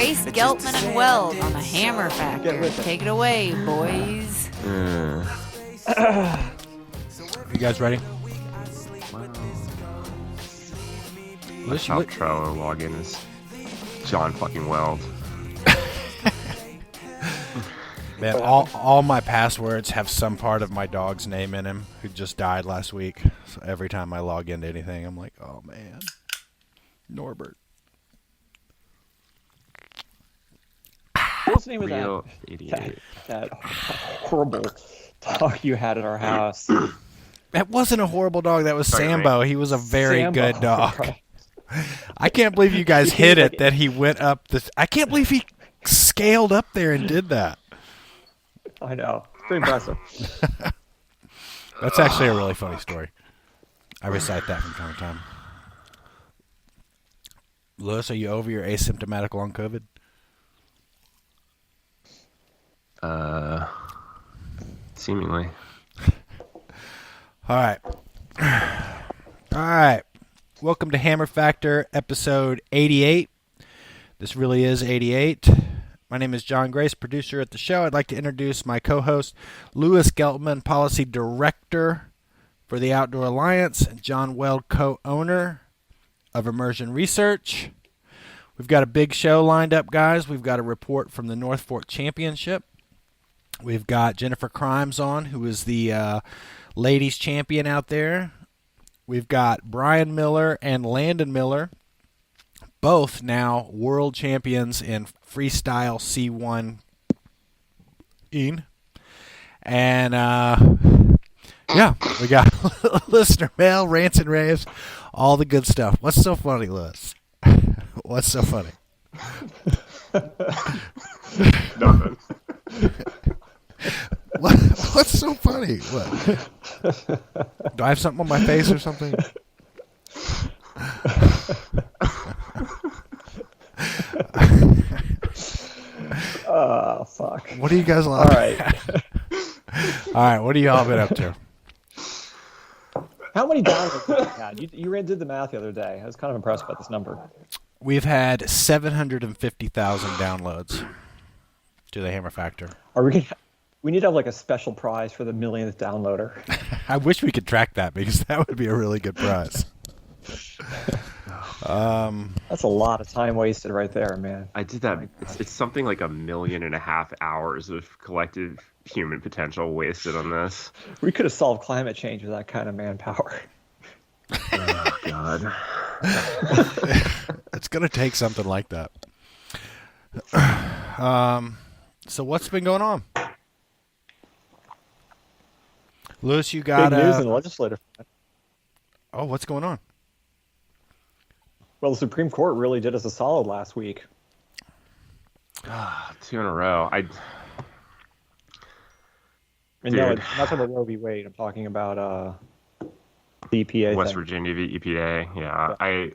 Grace, Geltman, and Weld on the Hammer Factor. Take it away, boys. You guys ready? My top Trello login is John fucking Weld. Man, all my passwords have some part of my dog's name in him who just died last week. So every time I log into anything, I'm like, oh man, Norbert. What's the name of Real idiot. that horrible dog you had at our house? That wasn't a horrible dog. That was Sorry, Sambo. He was a very Sambo. good dog. Right. I can't believe you guys hit it that he went up this. I can't believe he scaled up there and did that. I know. Pretty impressive. That's actually a really funny story. I recite that from time to time. Lewis, are you over your asymptomatic long COVID? Seemingly. All right. Welcome to Hammer Factor, episode 88. This really is 88. My name is John Grace, producer at the show. I'd like to introduce my co-host, Lewis Geltman, policy director for the Outdoor Alliance, and John Weld, co-owner of Immersion Research. We've got a big show lined up, guys. We've got a report from the North Fork Championship. We've got Jennifer Chrimes on, who is the ladies champion out there. We've got Brian Miller and Landon Miller, both now world champions in Freestyle C1. And, yeah, we got listener mail, rants and raves, all the good stuff. What's so funny, Lewis? What's so funny? Nothing. What's so funny? What? Do I have something on my face or something? Oh, fuck. What are you guys All right. All right, what have you all been up to? How many downloads have you had? You did the math the other day. I was kind of impressed by this number. We've had 750,000 downloads to the Hammer Factor. We need to have like a special prize for the millionth downloader. I wish we could track that because that would be a really good prize. That's a lot of time wasted right there, man. I did that. It's something like 1.5 million hours of collective human potential wasted on this. We could have solved climate change with that kind of manpower. Oh, God. It's going to take something like that. So what's been going on? Lewis, you got... Big news in the legislative. Oh, what's going on? Well, the Supreme Court really did us a solid last week. 2 in a row. And no, I'm not talking about Roe v. Wade. I'm talking about the EPA West thing. Virginia v. EPA. Yeah. I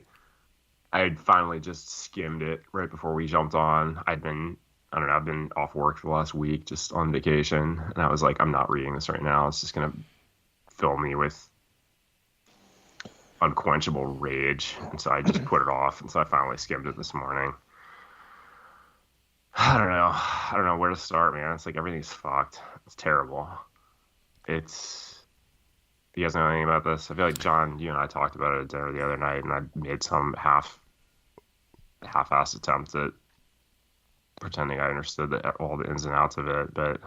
had finally just skimmed it right before we jumped on. I've been off work for the last week, just on vacation, and I was like, I'm not reading this right now. It's just gonna fill me with unquenchable rage, and so I just put it off. And so I finally skimmed it this morning. I don't know where to start, man. It's like everything's fucked. It's terrible. You guys know anything about this? I feel like, John, you and I talked about it at dinner the other night, and I made some half-assed attempt at pretending I understood all the ins and outs of it. But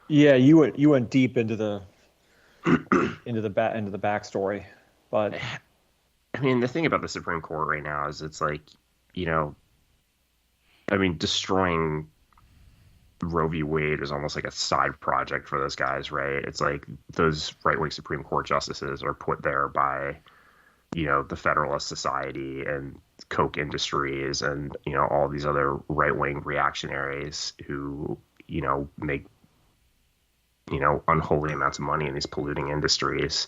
yeah, you went deep into the into the backstory. But I mean, the thing about the Supreme Court right now is it's like, destroying Roe v. Wade is almost like a side project for those guys, right? It's like those right-wing Supreme Court justices are put there by, the Federalist Society and Koch Industries and, all these other right-wing reactionaries who, make, unholy amounts of money in these polluting industries.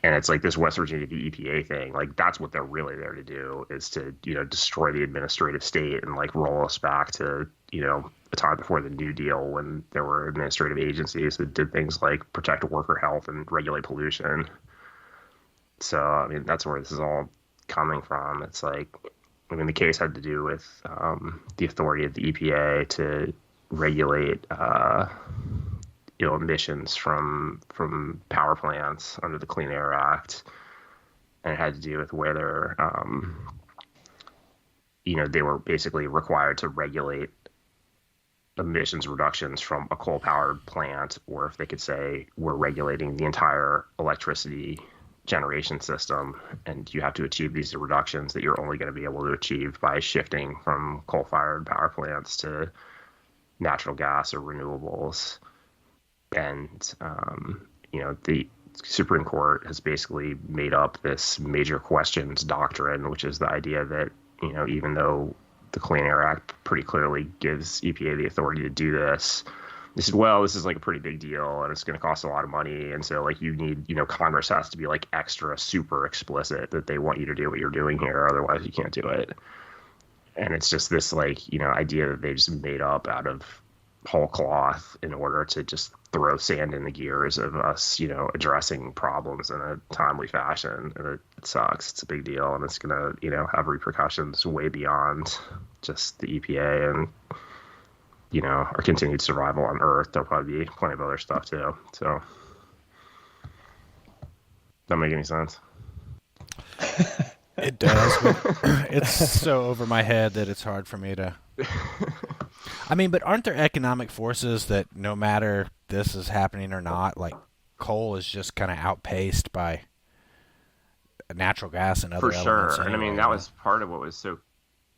And it's like this West Virginia v. EPA thing. Like, that's what they're really there to do, is to, destroy the administrative state and like roll us back to, a time before the New Deal, when there were administrative agencies that did things like protect worker health and regulate pollution. So, I mean, that's where this is all coming from. It's like, I mean, the case had to do with the authority of the EPA to regulate, emissions from power plants under the Clean Air Act, and it had to do with whether, they were basically required to regulate emissions reductions from a coal-powered plant, or if they could say we're regulating the entire electricity generation system, and you have to achieve these reductions that you're only going to be able to achieve by shifting from coal-fired power plants to natural gas or renewables. And the Supreme Court has basically made up this major questions doctrine, which is the idea that even though the Clean Air Act pretty clearly gives EPA the authority to do this, they said, well, this is like a pretty big deal and it's going to cost a lot of money. And so like you need, Congress has to be like extra super explicit that they want you to do what you're doing here. Otherwise you can't do it. And it's just this like, idea that they just made up out of whole cloth in order to just throw sand in the gears of us, addressing problems in a timely fashion. And it sucks. It's a big deal. And it's going to, have repercussions way beyond just the EPA and, our continued survival on Earth. There'll probably be plenty of other stuff too. So, doesn't make any sense. It does, but it's so over my head that it's hard for me to. I mean, but aren't there economic forces that no matter this is happening or not, like coal is just kind of outpaced by natural gas and other for elements? Sure. Anyway. And I mean, that was part of what was so.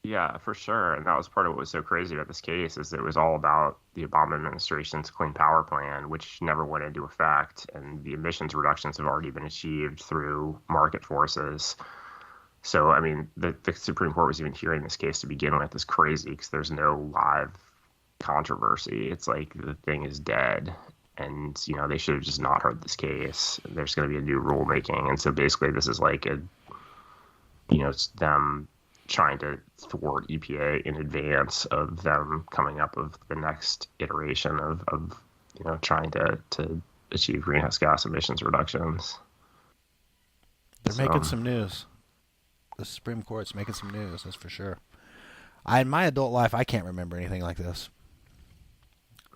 Yeah, for sure. And that was part of what was so crazy about this case is that it was all about the Obama administration's Clean Power Plan, which never went into effect. And the emissions reductions have already been achieved through market forces. So, I mean, the Supreme Court was even hearing this case to begin with is crazy because there's no live controversy. It's like the thing is dead. And, they should have just not heard this case. There's going to be a new rulemaking. And so basically this is like it's them trying to thwart EPA in advance of them coming up with the next iteration of trying to achieve greenhouse gas emissions reductions. They're making some news. The Supreme Court's making some news, that's for sure. In my adult life, I can't remember anything like this.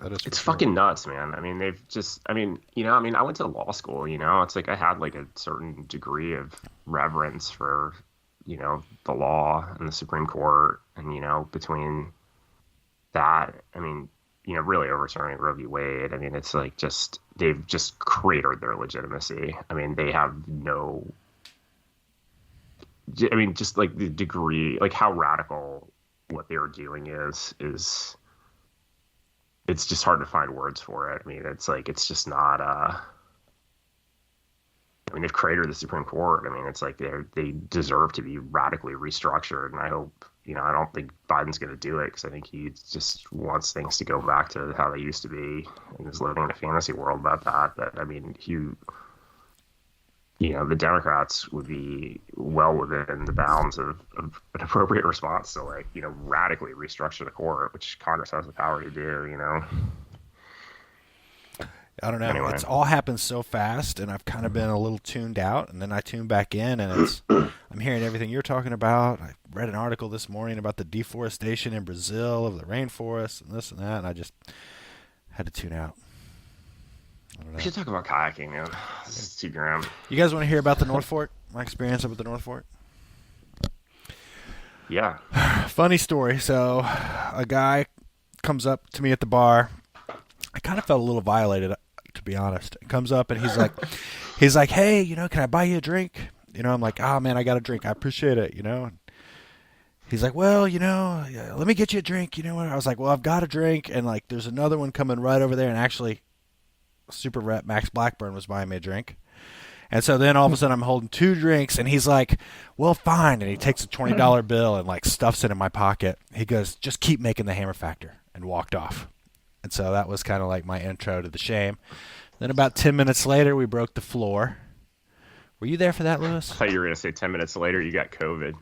It's fucking nuts, man. I mean, I went to law school, it's like I had like a certain degree of reverence for the law and the Supreme Court, and between that, I mean, really overturning Roe v. Wade. I mean, it's like they've just cratered their legitimacy. I mean, they have just like the degree, like how radical what they were doing is it's just hard to find words for it. I mean, it's like, it's just not, I mean, they've cratered the Supreme Court. I mean, it's like they deserve to be radically restructured. And I hope, I don't think Biden's going to do it because I think he just wants things to go back to how they used to be and is living in a fantasy world about that. But I mean, the Democrats would be well within the bounds of an appropriate response to like, radically restructure the court, which Congress has the power to do, I don't know. Anyway. It's all happened so fast, and I've kind of been a little tuned out, and then I tune back in, and I'm hearing everything you're talking about. I read an article this morning about the deforestation in Brazil of the rainforest and this and that, and I just had to tune out. I don't know. We should talk about kayaking, man. This is too grim. You guys want to hear about the North Fork? My experience up at the North Fork? Yeah. Funny story. So a guy comes up to me at the bar. I kind of felt a little violated, to be honest. He comes up and he's like, hey, can I buy you a drink? I'm like, oh man, I got a drink. I appreciate it. And he's like, well, let me get you a drink. I was like, well, I've got a drink. And like, there's another one coming right over there. And actually Super Rep Max Blackburn was buying me a drink. And so then all of a sudden I'm holding two drinks and he's like, well, fine. And he takes a $20 bill and like stuffs it in my pocket. He goes, just keep making the hammer factor, and walked off. And so that was kind of like my intro to the shame. Then about 10 minutes later, we broke the floor. Were you there for that, Lewis? I thought you were going to say 10 minutes later you got COVID.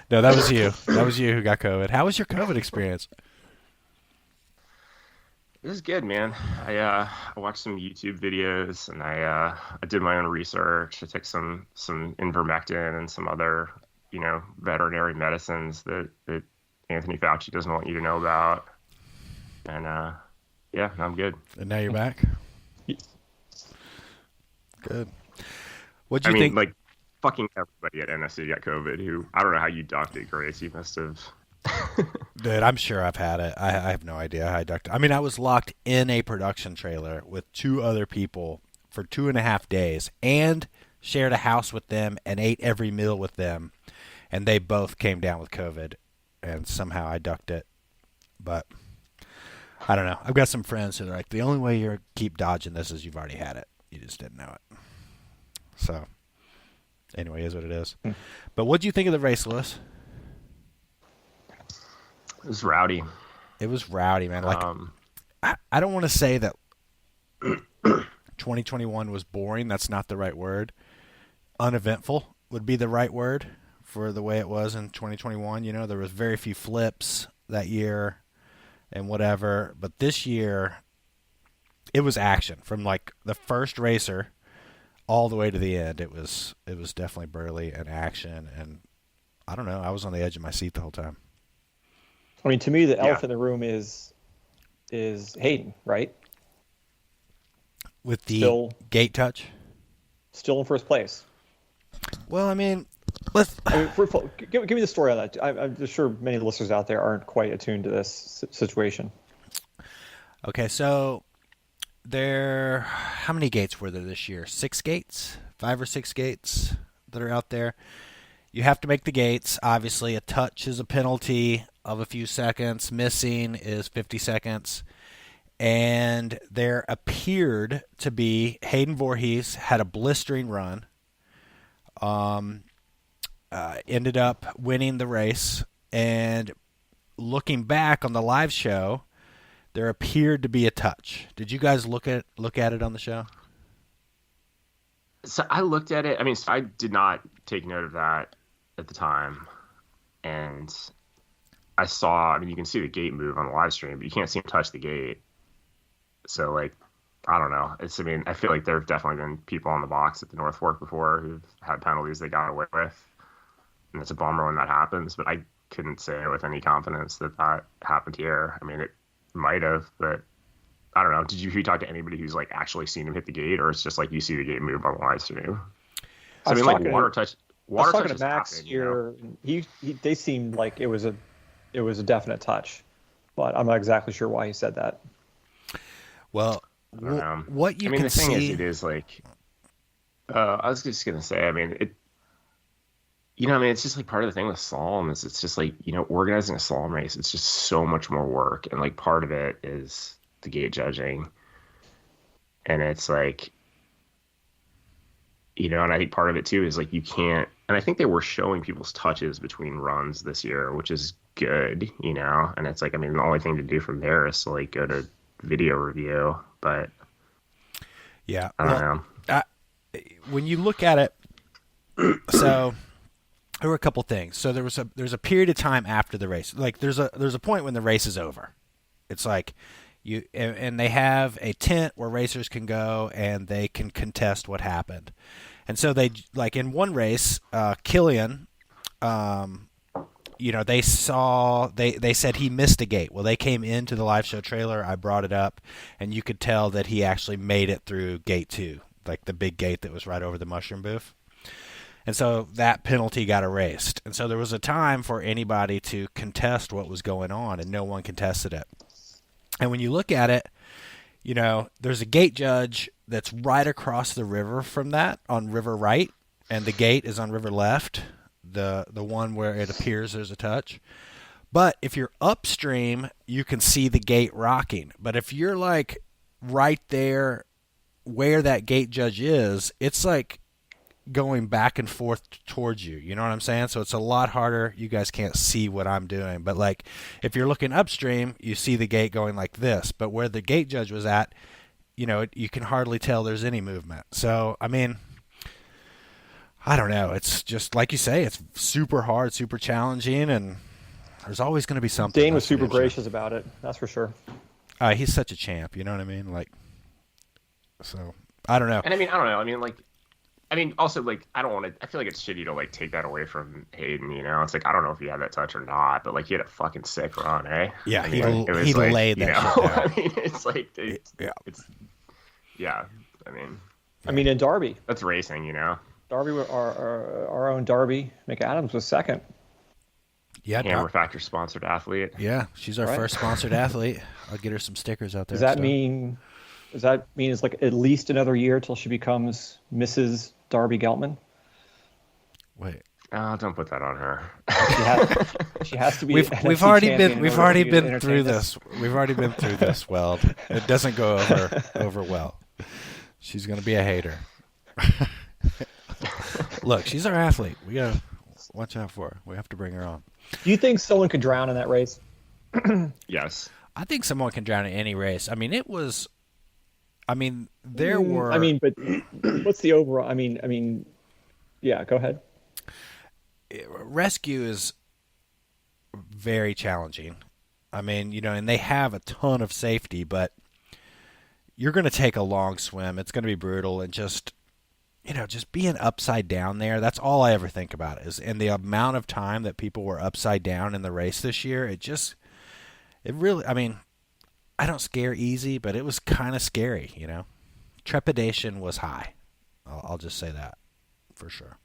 No, that was you. That was you who got COVID. How was your COVID experience? It was good, man. I watched some YouTube videos and I did my own research. I took some ivermectin and some other veterinary medicines that Anthony Fauci doesn't want you to know about. And yeah, I'm good. And now you're back. Good. What do you think? Like, fucking everybody at NFC got COVID. Who, I don't know how you ducked it, Grace. You must have. Dude, I'm sure I've had it. I have no idea how I ducked it. I mean, I was locked in a production trailer with 2 other people for 2.5 days and shared a house with them and ate every meal with them. And they both came down with COVID, and somehow I ducked it. But I don't know. I've got some friends who are like, the only way you keep dodging this is you've already had it. You just didn't know it. So, anyway, is what it is. But what do you think of the race, Lewis? It was rowdy. It was rowdy, man. Like, I don't want to say that 2021 was boring. That's not the right word. Uneventful would be the right word for the way it was in 2021. You know, there was very few flips that year and whatever. But this year, it was action from like the first racer all the way to the end. It was definitely burly and action. And I don't know. I was on the edge of my seat the whole time. I mean, to me, the elephant in the room is Hayden, right? With the gate touch? Still in first place. Well, I mean, give me the story on that. I'm sure many of the listeners out there aren't quite attuned to this situation. Okay, so how many gates were there this year? 6 gates? 5 or 6 gates that are out there. You have to make the gates. Obviously, a touch is a penalty of a few seconds. Missing is 50 seconds. And there appeared to be Hayden Voorhees had a blistering run. Ended up winning the race. And looking back on the live show, there appeared to be a touch. Did you guys look at it on the show? So I looked at it. I mean, so I did not take note of that at the time. And I saw, I mean, you can see the gate move on the live stream, but you can't see him touch the gate. So, like, I don't know. I mean, I feel like there have definitely been people on the box at the North Fork before who've had penalties they got away with. And it's a bummer when that happens, but I couldn't say with any confidence that happened here. I mean, it might have, but I don't know. Did you talk to anybody who's like actually seen him hit the gate, or it's just like you see the gate move on the live stream? So, I mean, like water touch. I was talking to Max here. You know? They seemed like it was a definite touch, but I'm not exactly sure why he said that. Well, what you I mean, can the thing see... is, it is like, I was just gonna say. I mean, it's just like part of the thing with slalom is it's just like, organizing a slalom race. It's just so much more work, and like part of it is the gate judging, and it's like, and I think part of it too is like you can't. And I think they were showing people's touches between runs this year, which is good, And it's like, I mean, the only thing to do from there is to like go to video review, but yeah, I don't know. When you look at it, so there were a couple things. So there's a period of time after the race. Like there's a point when the race is over. It's like and they have a tent where racers can go and they can contest what happened. And so they, like in one race, Killian, they said he missed a gate. Well, they came into the live show trailer. I brought it up, and you could tell that he actually made it through gate 2, like the big gate that was right over the mushroom booth. And so that penalty got erased. And so there was a time for anybody to contest what was going on, and no one contested it. And when you look at it, there's a gate judge that's right across the river from that on river right, and the gate is on river left, the one where it appears there's a touch. But if you're upstream, you can see the gate rocking. But if you're like right there where that gate judge is, it's like going back and forth towards you. You know what I'm saying? So it's a lot harder. You guys can't see what I'm doing. But like if you're looking upstream, you see the gate going like this. But where the gate judge was at, you can hardly tell there's any movement. So, I mean, I don't know. It's just like you say, it's super hard, super challenging, and there's always going to be something. Dane was super gracious about it. That's for sure. He's such a champ. You know what I mean? Like, so I don't know. And I mean, I don't know. I mean, like, I mean, also, like, I don't want to. I feel like it's shitty to like take that away from Hayden. You know, it's like I don't know if he had that touch or not, but like he had a fucking sick run, eh? Yeah, I he mean, it was like, laid that shit down. I mean, it's like Yeah. it's yeah. I mean, in Derby, that's racing, you know. Derby, our own Derby McAdams was second. Yeah, Hammer Factor sponsored athlete. Yeah, she's our first sponsored athlete. I'll get her some stickers out there. Does that mean it's like at least another year till she becomes Mrs. Darby Geltman? Wait. Don't put that on her. She has to be. We've already been through this. We've already been through this, Weld. It doesn't go over well. She's gonna be a hater. Look, she's our athlete. We gotta watch out for her. We have to bring her on. Do you think someone could drown in that race? Yes. I think someone can drown in any race. I mean, there were. But what's the overall? Yeah. Go ahead. Rescue is very challenging. I mean, and they have a ton of safety, but you're going to take a long swim. It's going to be brutal, and just being upside down there. That's all I ever think about and the amount of time that people were upside down in the race this year. It really. I mean, I don't scare easy, but it was kind of scary. Trepidation was high. I'll just say that for sure.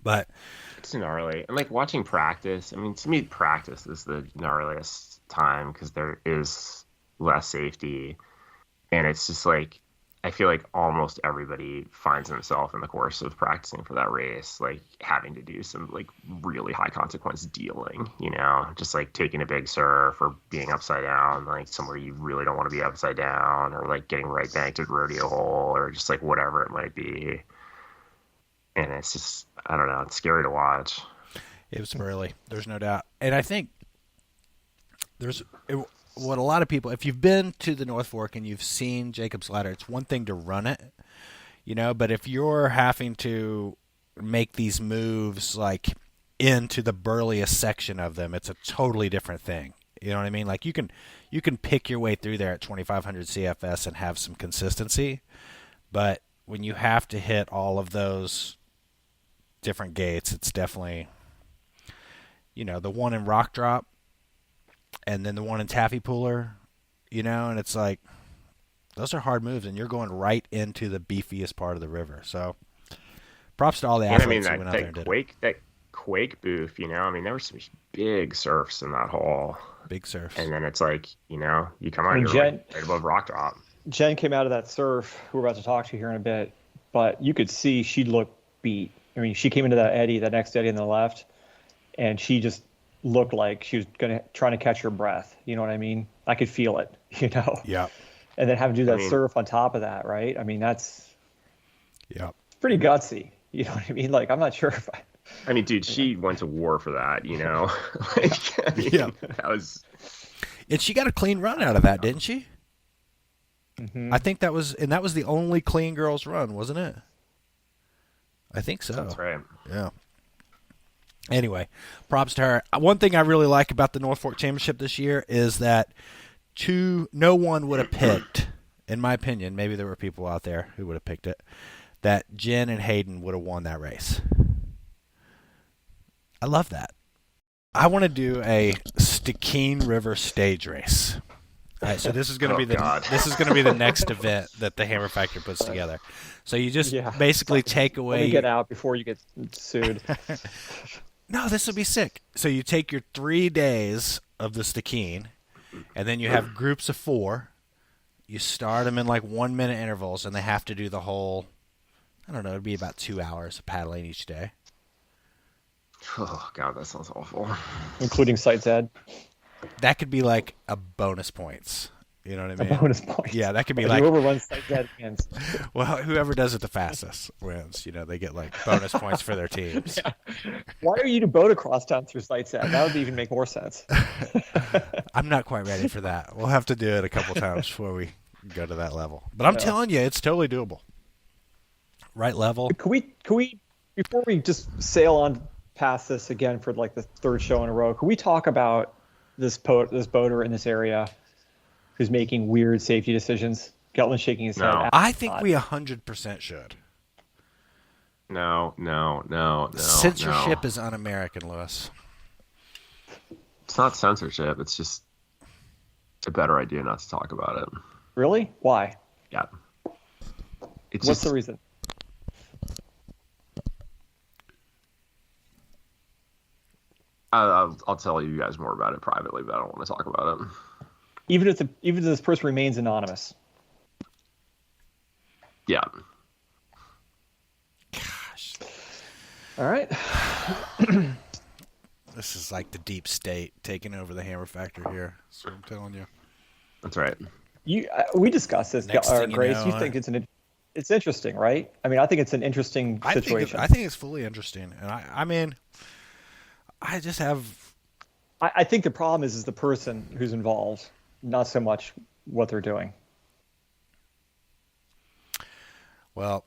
But it's gnarly. And like watching practice, I mean, to me, practice is the gnarliest time because there is less safety. And it's just like, I feel like almost everybody finds himself in the course of practicing for that race, like having to do some like really high consequence dealing, just like taking a big surf or being upside down, like somewhere you really don't want to be upside down, or like getting right banked at rodeo hole, or just like whatever it might be. And it's just, I don't know, it's scary to watch. It was early. There's no doubt. And I think what a lot of people, if you've been to the North Fork and you've seen Jacob's Ladder, it's one thing to run it, but if you're having to make these moves like into the burliest section of them, it's a totally different thing. You know what I mean? Like you can pick your way through there at 2,500 CFS and have some consistency, but when you have to hit all of those different gates, it's definitely, the one in Rock Drop and then the one in Taffy Pooler, and it's like, those are hard moves, and you're going right into the beefiest part of the river. So props to all the athletes who went out there and did it. That Quake booth, there were some big surfs in that hole. Big surfs. And then it's like, you come out here right above Rock Drop. Jen came out of that surf, who we're about to talk to here in a bit, but you could see she looked beat. I mean, she came into that next eddy on the left, and she just looked like she was trying to catch her breath. You know what I mean? I could feel it, Yeah. And then having to do that surf on top of that, right? I mean, that's pretty gutsy. You know what I mean? Like, I'm not sure if I mean, dude, she went to war for that, That was... And she got a clean run out of that, didn't she? Mm-hmm. I think that was the only clean girls run, wasn't it? I think so. That's right. Yeah. Anyway, props to her. One thing I really like about the North Fork Championship this year is that no one would have picked, in my opinion, maybe there were people out there who would have picked it, that Jen and Hayden would have won that race. I love that. I want to do a Stikine River stage race. All right, so this is going to be the next event that the Hammer Factor puts together. So you just basically take away. Let me get out before you get sued. No, this would be sick. So you take your 3 days of the Stikine, and then you have groups of 4. You start them in like 1 minute intervals, and they have to do the whole. I don't know. It'd be about 2 hours of paddling each day. Oh God, that sounds awful. Including sights ed. That could be like a bonus points. You know what I mean? A bonus point. Yeah, that could be like whoever runs sights ed wins. Well, whoever does it the fastest wins. They get like bonus points for their teams. Yeah. Why are you to boat across town through sights ed? That would even make more sense. I'm not quite ready for that. We'll have to do it a couple times before we go to that level. But I'm telling you, it's totally doable. Right level. Can we before we just sail on past this again for like the third show in a row, can we talk about this boater in this area who's making weird safety decisions? Geltman shaking his head. I think we 100% should. No. Censorship is un-American, Lewis. It's not censorship. It's just a better idea not to talk about it. Really? Why? Yeah. What's the reason? I'll tell you guys more about it privately, but I don't want to talk about it. Even if this person remains anonymous. Yeah. Gosh. All right. This is like the deep state taking over the Hammer Factor here. That's what I'm telling you. That's right. We discussed this, Grace. Know, you think it's interesting, right? I mean, I think it's an interesting situation. I think it's fully interesting, and I mean, I just have. I think the problem is the person who's involved, not so much what they're doing. Well,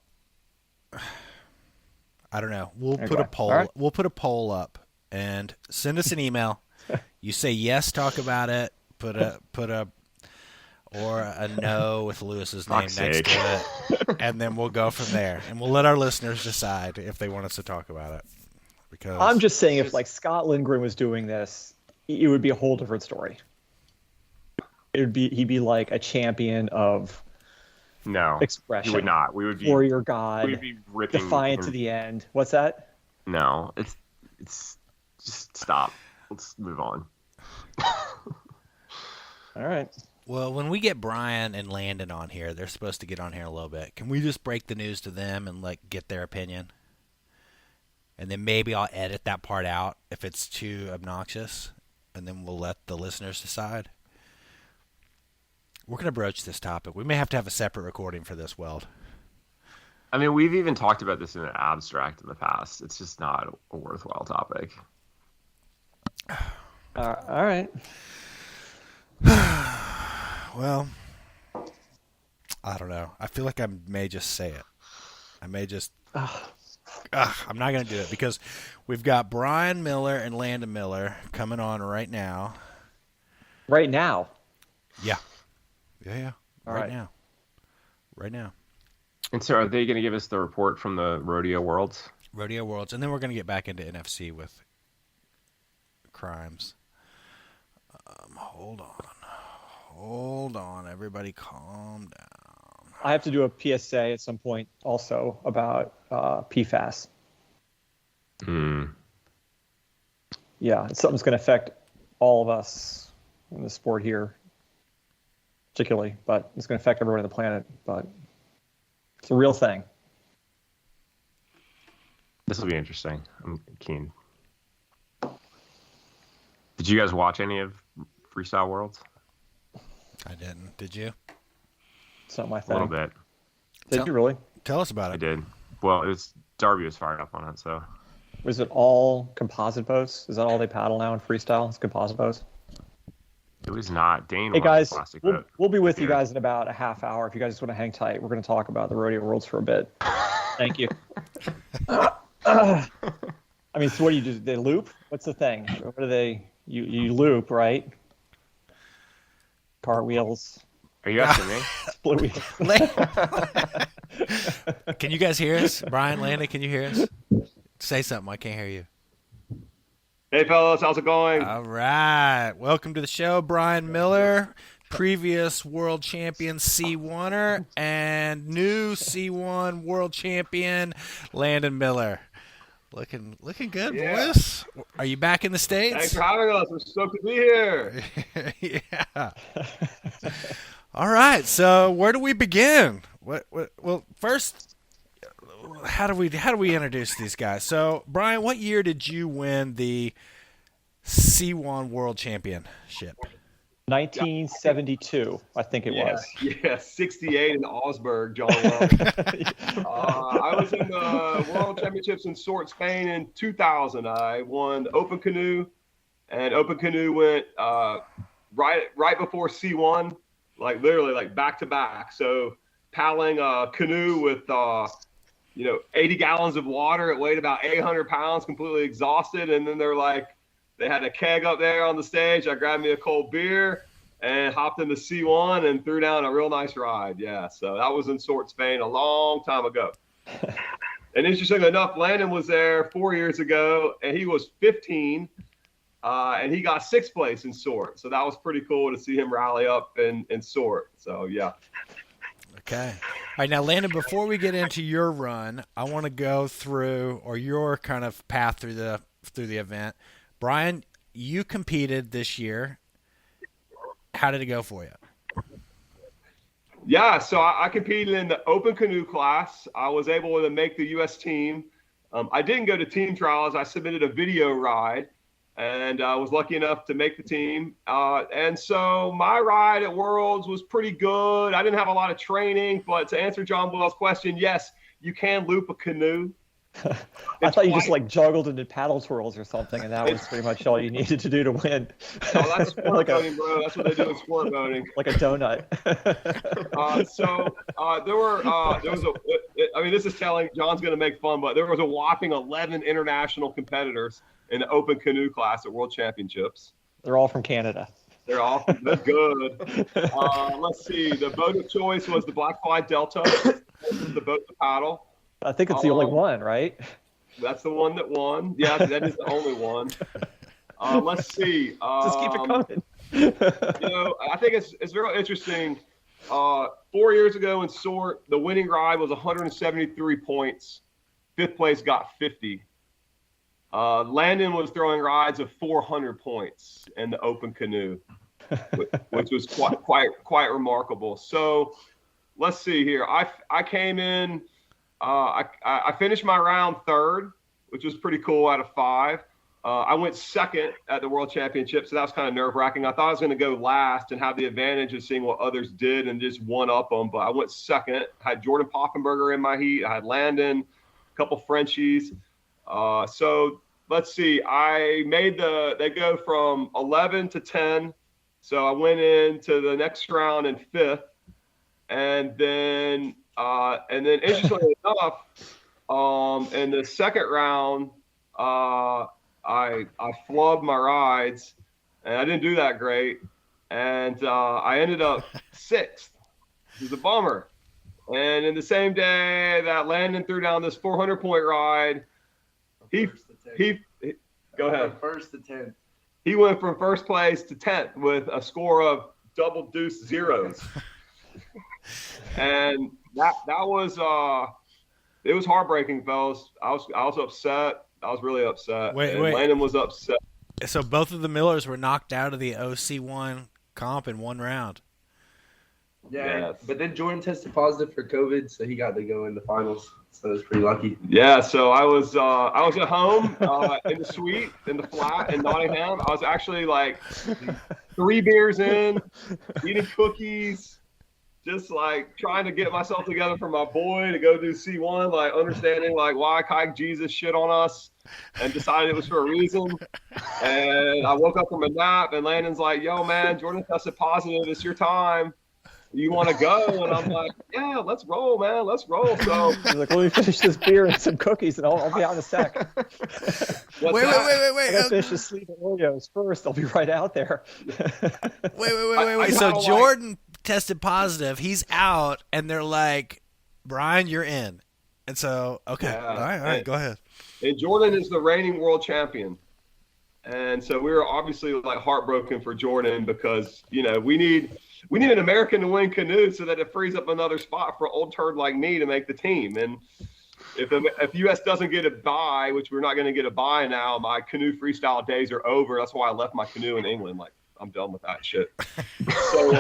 I don't know. We'll put Okay. a poll. Right. We'll put a poll up and send us an email. You say yes, talk about it. Put a or a no with Lewis's name next to it, and then we'll go from there. And we'll let our listeners decide if they want us to talk about it. Because I'm just saying, if like Scott Lindgren was doing this, it would be a whole different story. He'd be like a champion of expression. You would not. We would be warrior god. We would be ripping defiant to the end. What's that? No, it's just stop. Let's move on. All right. Well, when we get Brian and Landon on here, they're supposed to get on here a little bit. Can we just break the news to them and like get their opinion? And then maybe I'll edit that part out if it's too obnoxious, and then we'll let the listeners decide. We're going to broach this topic. We may have to have a separate recording for this, Weld. I mean, we've even talked about this in an abstract in the past. It's just not a worthwhile topic. All right. Well, I don't know. I feel like I may just say it. I may just... I'm not going to do it because we've got Brian Miller and Landon Miller coming on right now. Right now? Yeah. Yeah. All right now. Right now. And so are they going to give us the report from the Rodeo Worlds? Rodeo Worlds. And then we're going to get back into NFC with Chrimes. Hold on. Everybody calm down. I have to do a PSA at some point also about PFAS. Yeah, it's something that's going to affect all of us in the sport here, particularly, but it's going to affect everyone on the planet. But it's a real thing. This will be interesting. I'm keen. Did you guys watch any of Freestyle Worlds? I didn't. Did you? It's not my A thing. little bit. Did you really? Tell us about it. I did. Well, Darby was fired up on it, so. Was it all composite boats? Is that all they paddle now in freestyle? It's composite boats? It was not. Dane Hey was guys, a plastic we'll, boat. we'll be with you Yeah. guys in about a half hour. If you guys just want to hang tight, we're going to talk about the Rodeo Worlds for a bit. Thank you. I mean, so what do you do? They loop? What's the thing? What do they? You loop, right? Cartwheels, Are you asking me? split wheels. Can you guys hear us? Brian, Landon, can you hear us? Say something. I can't hear you. Hey, fellas, how's it going? All right. Welcome to the show, Brian Miller, previous world champion C1er, and new C1 world champion Landon Miller. Looking good, Yeah. boys. Are you back in the Thanks States? for having us. We're stoked to be here. Yeah. All right. So where do we begin? Well, first, how do we introduce these guys? So, Brian, what year did you win the C1 World Championship? 1972, I think it was. Yeah, 68 in Augsburg, John Wells. I was in the World Championships in Sort, Spain in 2000. I won the Open Canoe, and Open Canoe went right before C1, like literally like back to back. So paddling a canoe with 80 gallons of water. It weighed about 800 pounds, completely exhausted. And then they had a keg up there on the stage. I grabbed me a cold beer and hopped into C1 and threw down a real nice ride. Yeah, so that was in Sort, Spain a long time ago. And interestingly enough, Landon was there 4 years ago, and he was 15, and he got 6th place in sort. So that was pretty cool to see him rally up in sort. So, yeah. Okay. All right, now, Landon, before we get into your run, I want to go through, or your kind of path through the event. Brian, you competed this year. How did it go for you? Yeah, so I competed in the open canoe class. I was able to make the U.S. team. I didn't go to team trials. I submitted a video ride, and I was lucky enough to make the team. And so my ride at Worlds was pretty good. I didn't have a lot of training, but to answer John Boyle's question, yes, you can loop a canoe. I thought you just like juggled and did paddle twirls or something, and that was pretty much all you needed to do to win. No, that's sport boating, bro. That's what they do in sport boating. Like a donut. There was I mean, this is telling. John's going to make fun, but there was a whopping 11 international competitors in the open canoe class at World Championships. They're all from Canada. They're good. Let's see. The boat of choice was the Black Fly Delta. The boat to paddle. I think it's the only one, right? That's the one that won. Yeah, that is the only one. Let's see. Just keep it coming. I think it's very interesting. 4 years ago in sort, the winning ride was 173 points. 5th place got 50. Landon was throwing rides of 400 points in the open canoe, which was quite remarkable. So let's see here. I came in. I finished my round 3rd, which was pretty cool out of 5. I went 2nd at the World Championship, so that was kind of nerve-wracking. I thought I was going to go last and have the advantage of seeing what others did and just one-up them, but I went 2nd. I had Jordan Poffenberger in my heat. I had Landon, a couple Frenchies. So let's see. I made they go from 11 to 10, so I went into the next round in 5th, and then interestingly enough, in the 2nd round, I flubbed my rides, and I didn't do that great, and I ended up 6th. It was a bummer. And in the same day that Landon threw down this 400-point ride, he go ahead. From 1st to 10th. He went from 1st place to 10th with a score of double deuce zeros. And that was it was heartbreaking, fellas. I was upset. I was really upset. Wait. Landon was upset. So both of the Millers were knocked out of the OC1 comp in one round. Yeah, Yes. but then Jordan tested positive for COVID, so he got to go in the finals. So it was pretty lucky. Yeah, so I was at home in the suite in the flat in Nottingham. I was actually like 3 beers in, eating cookies, just like trying to get myself together for my boy to go do C1, like understanding like why Kike Jesus shit on us and decided it was for a reason. And I woke up from a nap and Landon's like, yo man, Jordan tested positive. It's your time. You want to go? And I'm like, yeah, let's roll, man. Let's roll. So He's like, let me finish this beer and some cookies, and I'll be out in a sec. Wait. I gotta finish this sleeve of Oreos first. I'll be right out there. Wait. So Jordan tested positive. He's out, and they're like, Brian, you're in. And so, okay. Yeah. All right, go ahead. And Jordan is the reigning world champion. And so we were obviously like heartbroken for Jordan because, you know, we need an American to win canoe so that it frees up another spot for an old turd like me to make the team. And if U.S. doesn't get a bye, which we're not going to get a bye now, my canoe freestyle days are over. That's why I left my canoe in England. Like, I'm done with that shit. So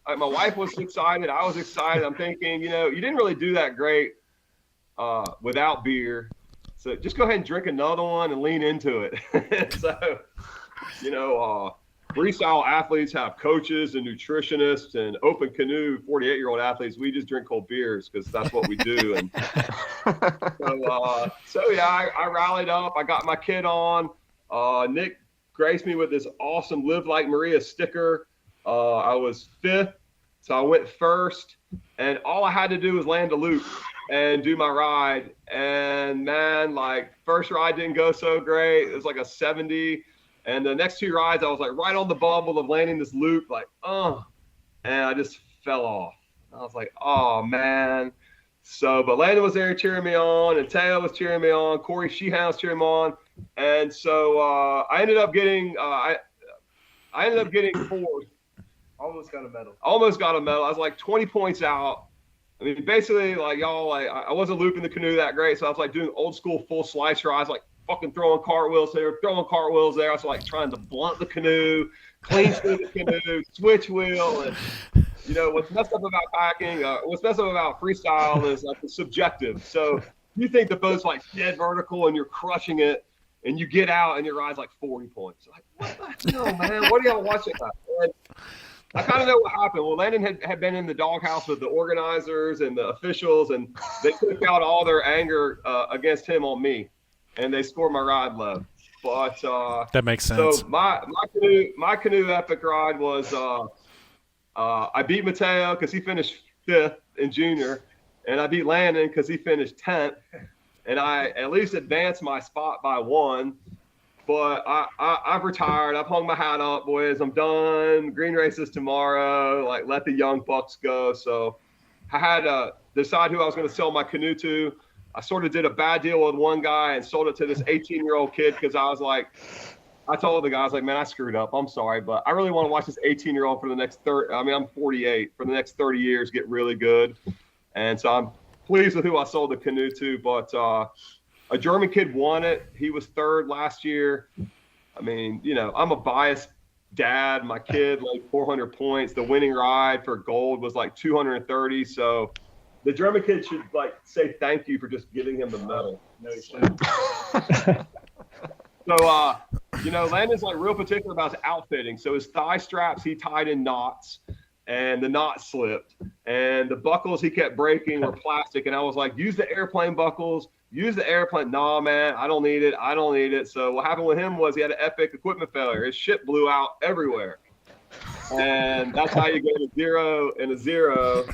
my wife was excited. I was excited. I'm thinking, you know, you didn't really do that great without beer. So just go ahead and drink another one and lean into it. So, you know, freestyle athletes have coaches and nutritionists, and open canoe 48-year-old athletes, we just drink cold beers because that's what we do. And so yeah, I rallied up. I got my kid on. Nick graced me with this awesome Live Like Maria sticker. I was 5th, so I went 1st, and all I had to do was land a loop and do my ride. And man, like, first ride didn't go so great. It was like a 70. And the next 2 rides, I was like right on the bubble of landing this loop, like, and I just fell off. I was like, oh man. So, but Landon was there cheering me on, and Teo was cheering me on. Corey Sheehan was cheering me on, and so I ended up getting I ended up getting fourth. Almost got a medal. Almost got a medal. I was like 20 points out. I mean, basically, like y'all, like I wasn't looping the canoe that great, so I was like doing old school full slicer. I was like fucking throwing cartwheels here, throwing cartwheels there. I was like trying to blunt the canoe, clean through the canoe, switch wheel, and you know what's messed up about kayaking, what's messed up about freestyle is like it's subjective. So you think the boat's like dead vertical and you're crushing it, and you get out and your ride's like 40 points. Like what the hell, man? What are y'all watching that? I kind of know what happened. Well, Landon had been in the doghouse with the organizers and the officials, and they took out all their anger against him on me, and they scored my ride low. But that makes sense. So my canoe epic ride was I beat Mateo because he finished 5th in junior, and I beat Landon because he finished 10th, and I at least advanced my spot by 1. But I've retired. I've hung my hat up, boys. I'm done. Green races tomorrow. Like, let the young bucks go. So I had to decide who I was going to sell my canoe to. I sort of did a bad deal with one guy and sold it to this 18-year-old kid because I was like, I told the guy, I was like, man, I screwed up. I'm sorry, but I really want to watch this 18-year-old for the next 30. I mean, I'm 48. For the next 30 years, get really good. And so I'm pleased with who I sold the canoe to. But a German kid won it. He was 3rd last year. I mean, you know, I'm a biased dad. My kid, like 400 points. The winning ride for gold was like 230. So the German kid should like say thank you for just giving him the medal. No, he shouldn't. So, you know, Landon's like real particular about his outfitting. So his thigh straps, he tied in knots, and the knot slipped. And the buckles he kept breaking were plastic. And I was like, use the airplane buckles. Use the airplane. Nah, man, I don't need it. So what happened with him was he had an epic equipment failure. His shit blew out everywhere. And that's how you get a 0 and a 0.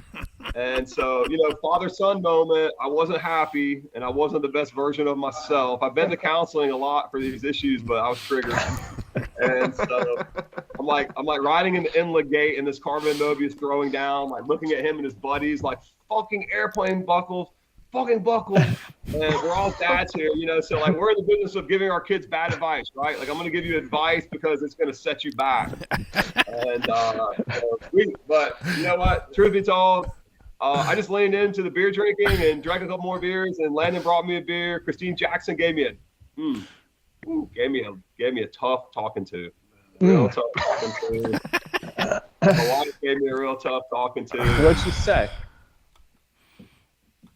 And so, you know, father-son moment, I wasn't happy, and I wasn't the best version of myself. I've been to counseling a lot for these issues, but I was triggered. And so I'm like riding in the inlet gate, and this Carmen Mobius throwing down, like looking at him and his buddies, like fucking airplane buckles. And we're all dads here, you know, so like we're in the business of giving our kids bad advice, right? Like I'm going to give you advice because it's going to set you back. And but you know what, truth be told, I just leaned into the beer drinking and drank a couple more beers, and Landon brought me a beer. Christine Jackson gave me a tough talking to. Real tough talking to. My wife gave me a real tough talking to. What'd she say?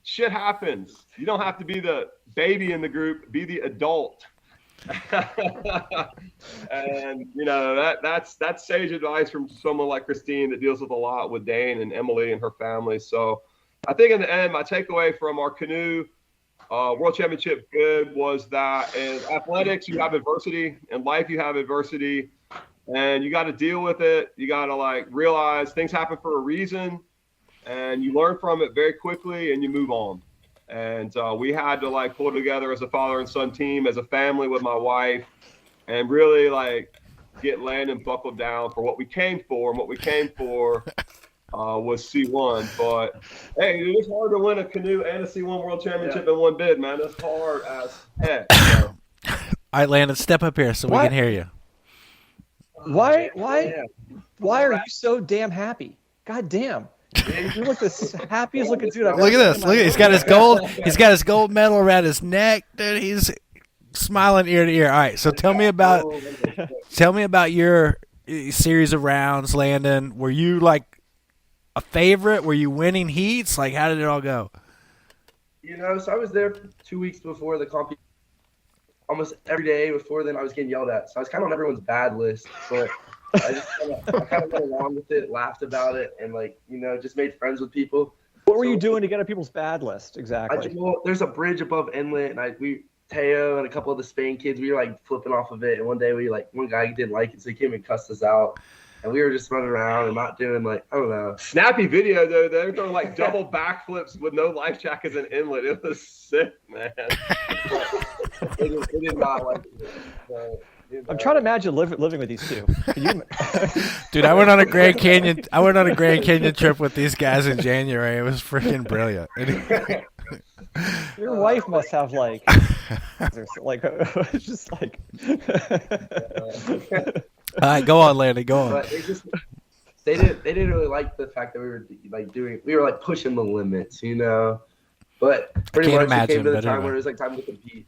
Shit happens. You don't have to be the baby in the group, be the adult. And you know, that's sage advice from someone like Christine that deals with a lot with Dane and Emily and her family. So I think in the end, my takeaway from our canoe World Championship bid was that in athletics you have adversity, in life you have adversity, and you got to deal with it. You got to like realize things happen for a reason, and you learn from it very quickly and you move on. And we had to like pull together as a father and son team, as a family with my wife, and really like get Landon buckled down for what we came for. And what we came for was C1. But hey, dude, it's hard to win a canoe and a C1 World Championship in one bid, man. That's hard as heck. So. All right, Landon, step up here so we can hear you. Why are you so damn happy? God damn. You look the happiest looking dude I've ever Look at seen this. in my Look at life. he's got his gold medal around his neck, dude. He's smiling ear to ear. All right, so tell me about your series of rounds, Landon. Were you like a favorite? Were you winning heats? Like, how did it all go? You know, so I was there 2 weeks before the competition. Almost every day before then, I was getting yelled at. So I was kind of on everyone's bad list, but I kind of went along with it, laughed about it, and like, you know, just made friends with people. What were you doing to get on people's bad list exactly? There's a bridge above Inlet, and Teo and a couple of the Spain kids, we were like flipping off of it, and one day one guy didn't like it, so he came and cussed us out, and we were just running around and not doing like, I don't know. Snappy video though, they were doing like double backflips with no life jackets in Inlet. It was sick, man. They did not like it. So I'm trying to imagine living with these two. Can you? Dude, I went on a Grand Canyon trip with these guys in January. It was freaking brilliant. Your wife must have like it's just like. All right, go on, Landon. Go on. But they didn't really like the fact that we were like pushing the limits, you know. But pretty much it came to the time where it was like time to compete,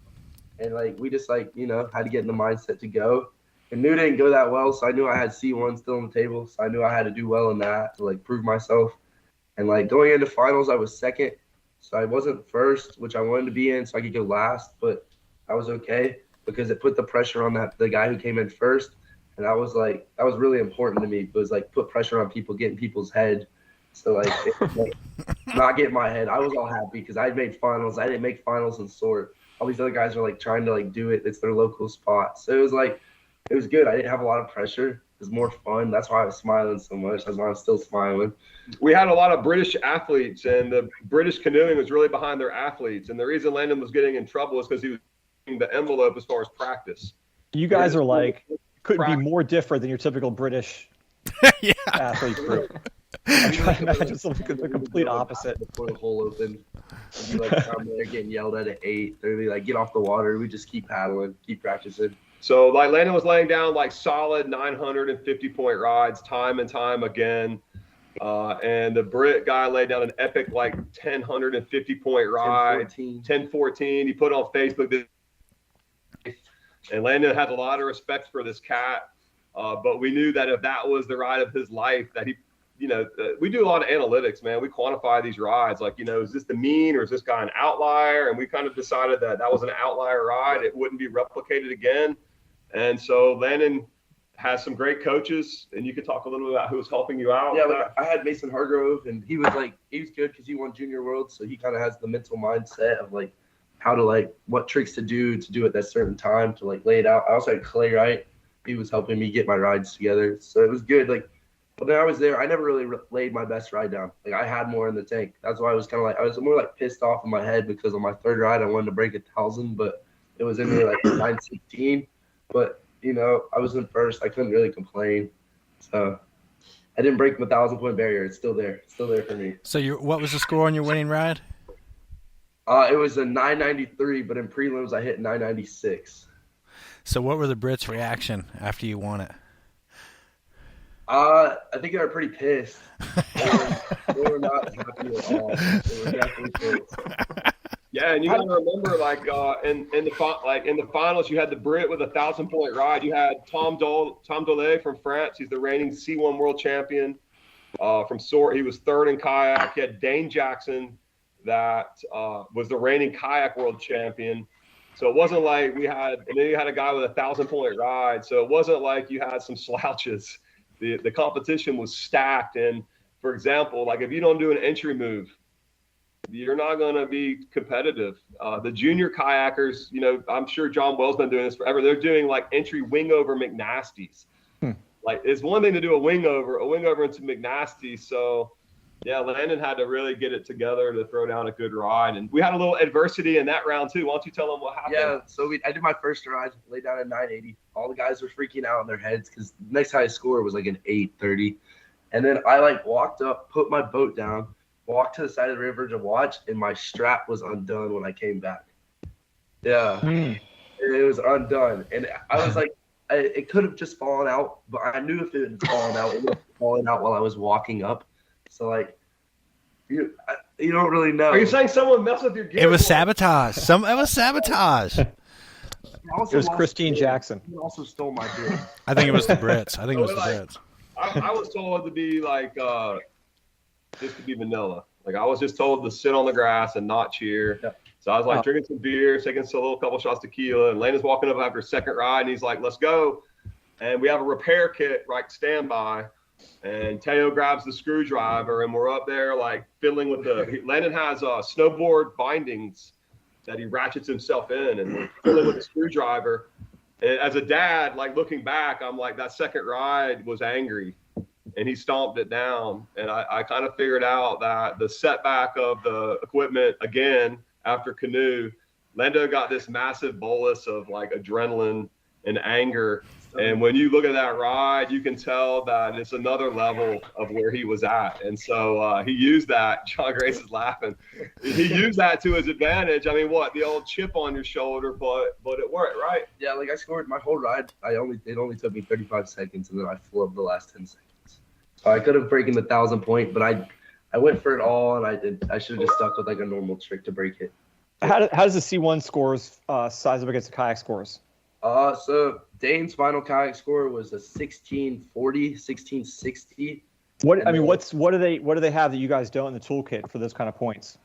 and like we just like had to get in the mindset to go. And New didn't go that well, so I knew I had C1 still on the table, so I knew I had to do well in that to like prove myself. And like going into finals, I was second, so I wasn't first, which I wanted to be in, so I could go last. But I was okay because it put the pressure on the guy who came in first. And that was really important to me. It was like put pressure on people, get in people's head. So not get in my head. I was all happy because I made finals. I didn't make finals in sort. All these other guys are like trying to like do it. It's their local spot. So it was good. I didn't have a lot of pressure. It was more fun. That's why I was smiling so much. That's why I'm still smiling. We had a lot of British athletes, and the British canoeing was really behind their athletes. And the reason Landon was getting in trouble was because he was getting the envelope as far as practice. You guys are like. Couldn't be more different than your typical British athlete group. I'm trying to imagine something the complete opposite. Before the hole opened, I'd be like down there getting yelled at 8. They'd be like, "Get off the water." We just keep paddling, keep practicing. So like Landon was laying down like solid 950-point rides time and time again, and the Brit guy laid down an epic like 1,050-point ride, 10-14. He put it on Facebook. And Landon has a lot of respect for this cat, but we knew that if that was the ride of his life, that he, we do a lot of analytics, man. We quantify these rides, like, is this the mean or is this guy an outlier? And we kind of decided that was an outlier ride. It wouldn't be replicated again. And so Landon has some great coaches, and you could talk a little bit about who was helping you out. Yeah, like I had Mason Hargrove, and he was good because he won Junior World, so he kind of has the mental mindset of like how to like what tricks to do at that certain time to like lay it out. I also had Clay Wright. He was helping me get my rides together. So it was good. Like when I was there, I never really laid my best ride down. Like I had more in the tank. That's why I was kind of like, I was more like pissed off in my head because on my third ride, I wanted to break 1,000, but it was in there like 916. But, I was in first. I couldn't really complain. So I didn't break the 1,000-point barrier. It's still there. It's still there for me. So what was the score on your winning ride? It was a 993, but in prelims I hit 996. So what were the Brits' reaction after you won it? I think they were pretty pissed. They were not happy at all. They were definitely pissed. Yeah, and you got to remember, like in the finals, you had the Brit with a 1,000-point ride. You had Tom Dole from France. He's the reigning C1 world champion from Sort. He was third in kayak. You had Dane Jackson, that was the reigning kayak world champion. So it wasn't like you had a guy with a 1,000-point ride. So it wasn't like you had some slouches. The competition was stacked. And for example, like if you don't do an entry move, you're not going to be competitive. The junior kayakers, I'm sure John Wells been doing this forever. They're doing like entry wing over McNasties. Like it's one thing to do a wing over into McNasty. So yeah, Landon had to really get it together to throw down a good ride. And we had a little adversity in that round too. Why don't you tell them what happened? Yeah, so I did my first ride, laid down at 980. All the guys were freaking out in their heads because the next highest score was like an 830. And then I like walked up, put my boat down, walked to the side of the river to watch, and my strap was undone when I came back. Yeah, it was undone. And I was like, it could have just fallen out, but I knew if it had fallen out, it would have fallen out while I was walking up. So like, you don't really know. Are you saying someone messed with your gear? It was sabotage. It was sabotage. It was Christine Jackson. He also stole my gear. I think it was the Brits. I was told to be like, just to be vanilla. Like I was just told to sit on the grass and not cheer. Yeah. So I was like drinking some beer, taking a little couple shots of tequila, and Landon's walking up after a second ride, and he's like, "Let's go." And we have a repair kit right standby. And Teo grabs the screwdriver, and we're up there like fiddling with Landon has snowboard bindings that he ratchets himself in, and we're fiddling with the screwdriver. And as a dad, like looking back, I'm like, that second ride was angry, and he stomped it down. And I kind of figured out that the setback of the equipment again after canoe, Lando got this massive bolus of like adrenaline. and anger. And when you look at that ride, you can tell that it's another level of where he was at. And so he used that. John Grace is laughing. He used that to his advantage. I mean, the old chip on your shoulder, but it worked, right? Yeah, like I scored my whole ride. It only took me 35 seconds, and then I flew up the last 10 seconds. So I could have broken the 1,000 point, but I went for it all, and I should have just stuck with like a normal trick to break it. How does the C1 scores size up against the kayak scores? So Dane's final kayak score was a 1640, 1660. What do they have that you guys don't in the toolkit for those kind of points?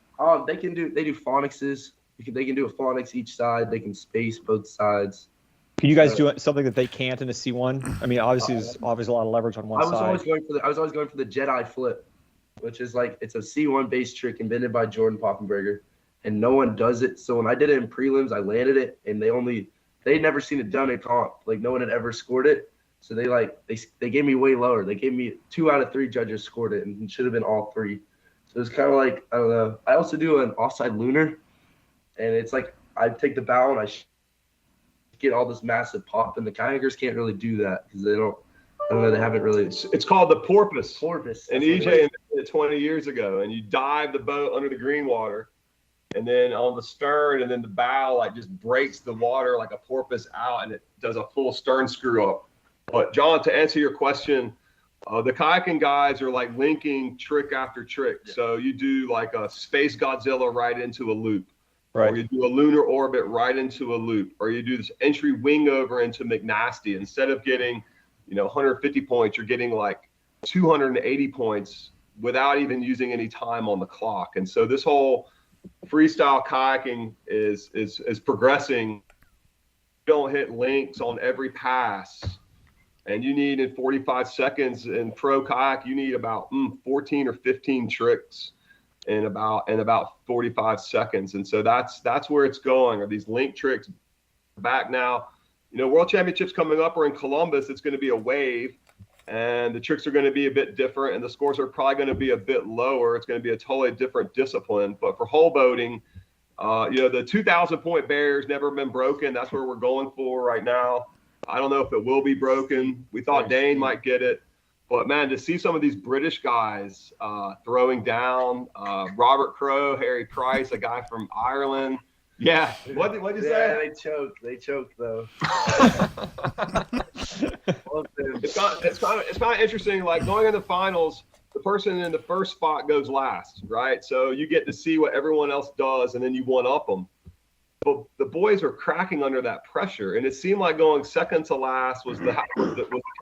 They do phonics. They can do a phonics each side. They can space both sides. Can you guys do something that they can't in a C1? I mean, obviously there's a lot of leverage on one side. I was always going for the Jedi flip, which is like it's a C1 based trick invented by Jordan Poppenberger, and no one does it. So when I did it in prelims, I landed it, and they'd never seen it done in comp. Like no one had ever scored it. So they gave me way lower. They gave me 2 out of 3 judges scored it, and it should have been all 3. So it's kind of like, I don't know. I also do an offside lunar, and it's like I take the bow and I get all this massive pop, and the kayakers can't really do that because they don't. I don't know. They haven't really. It's called the porpoise. Porpoise. And EJ invented it 20 years ago, and you dive the boat under the green water. And then on the stern, and then the bow like just breaks the water like a porpoise out, and it does a full stern screw up. But John, to answer your question, the kayaking guys are like linking trick after trick. Yeah. So you do like a Space Godzilla right into a loop, right? Or you do a lunar orbit right into a loop, or you do this entry wing over into McNasty. Instead of getting 150 points, you're getting like 280 points without even using any time on the clock. And so this whole freestyle kayaking is progressing. You don't hit links on every pass, and you need in 45 seconds in pro kayak, you need about 14 or 15 tricks in about 45 seconds. And so that's where it's going, are these link tricks back now. World Championships coming up are in Columbus. It's going to be a wave, and the tricks are going to be a bit different, and the scores are probably going to be a bit lower. It's going to be a totally different discipline. But for whole boating, the 2,000 point barrier's never been broken. That's where we're going for right now. I don't know if it will be broken. We thought Dane might get it. But, man, to see some of these British guys throwing down, Robert Crowe, Harry Price, a guy from Ireland. Yeah. What'd you say? Yeah, they choked though. It's kind of interesting. Like going in the finals, the person in the first spot goes last, right? So you get to see what everyone else does, and then you one up them. But the boys are cracking under that pressure, and it seemed like going second to last was the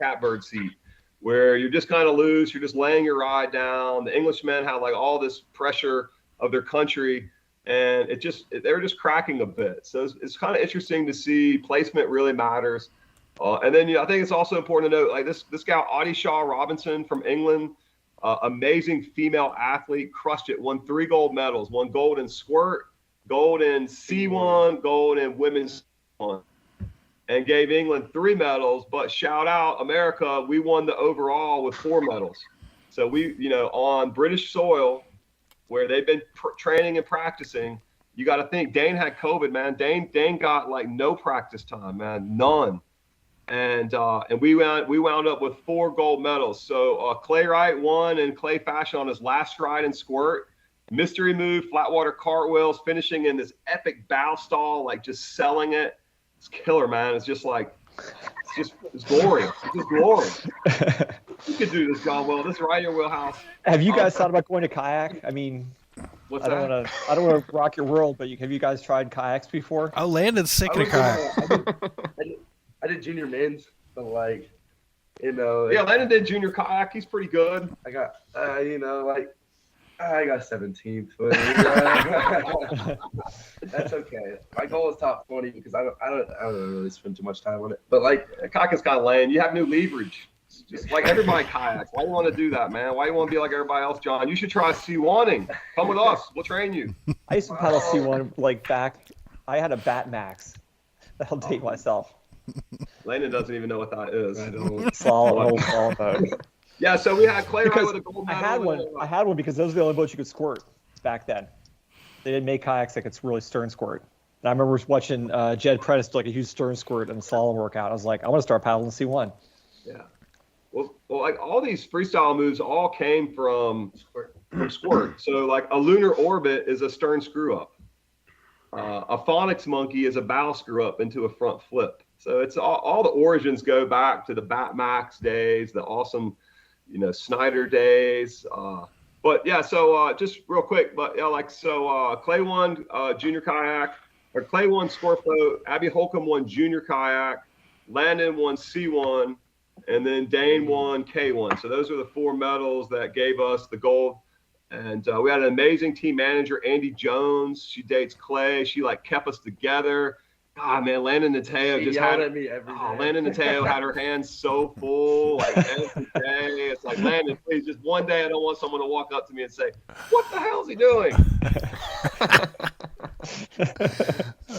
catbird seat, where you're just kind of loose, you're just laying your ride down. The Englishmen had like all this pressure of their country, and they were just cracking a bit. So it's kind of interesting to see placement really matters. And then I think it's also important to note, like this guy Audie Shaw Robinson from England, amazing female athlete, crushed it, won 3 gold medals, won gold in squirt, gold in C1, gold in women's one, and gave England 3 medals. But shout out America, we won the overall with 4 medals. So we, on British soil, where they've been training and practicing, you got to think Dane had COVID, man. Dane got like no practice time, man, none. And we wound up with 4 gold medals. So Clay Wright won in clay fashion on his last ride in squirt. Mystery move, flatwater cartwheels, finishing in this epic bow stall, like just selling it. It's killer, man. It's just like, it's glorious. It's just glorious. You could do this, John. Well, this is right in your wheelhouse. Have you guys thought about going to kayak? I mean, I don't want to rock your world, but have you guys tried kayaks before? Oh, Landon's sick in a kayak. I did junior men's, but like, Yeah, Landon did junior kayak. He's pretty good. I got, I got 17th. That's okay. My goal is top 20 because I don't really spend too much time on it. But like, kayak is kind of lame. You have new leverage. Just like everybody kayaks. Why do you want to do that, man? Why do you want to be like everybody else, John? You should try C1ing. Come with us. We'll train you. I used to paddle C1 like back. I had a Bat Max. I'll date myself. Landon doesn't even know what that is. I don't. Solid boat. Yeah, so we had Clay Wright with a gold medal. I had one because those were the only boats you could squirt back then. They didn't make kayaks that could really stern squirt. And I remember watching Jed Prentice do like a huge stern squirt and slalom workout. I was like, I want to start paddling C1. Yeah. Well, like all these freestyle moves all came from squirt. So like a lunar orbit is a stern screw up. A phonics monkey is a bow screw up into a front flip. So it's all the origins go back to the Batmax days, the awesome, Snyder days. But yeah, so just real quick, but yeah, like so Clay won junior kayak, or Clay won sport boat, Abby Holcomb won junior kayak, Landon won C1, and then Dane won K1. So those are the 4 medals that gave us the gold. And we had an amazing team manager, Andy Jones. She dates Clay. She like kept us together. God, man, Landon and Teo just had at me every day. Landon and Teo had her hands so full, like every day. It's like, Landon, please, just one day I don't want someone to walk up to me and say, "What the hell is he doing?"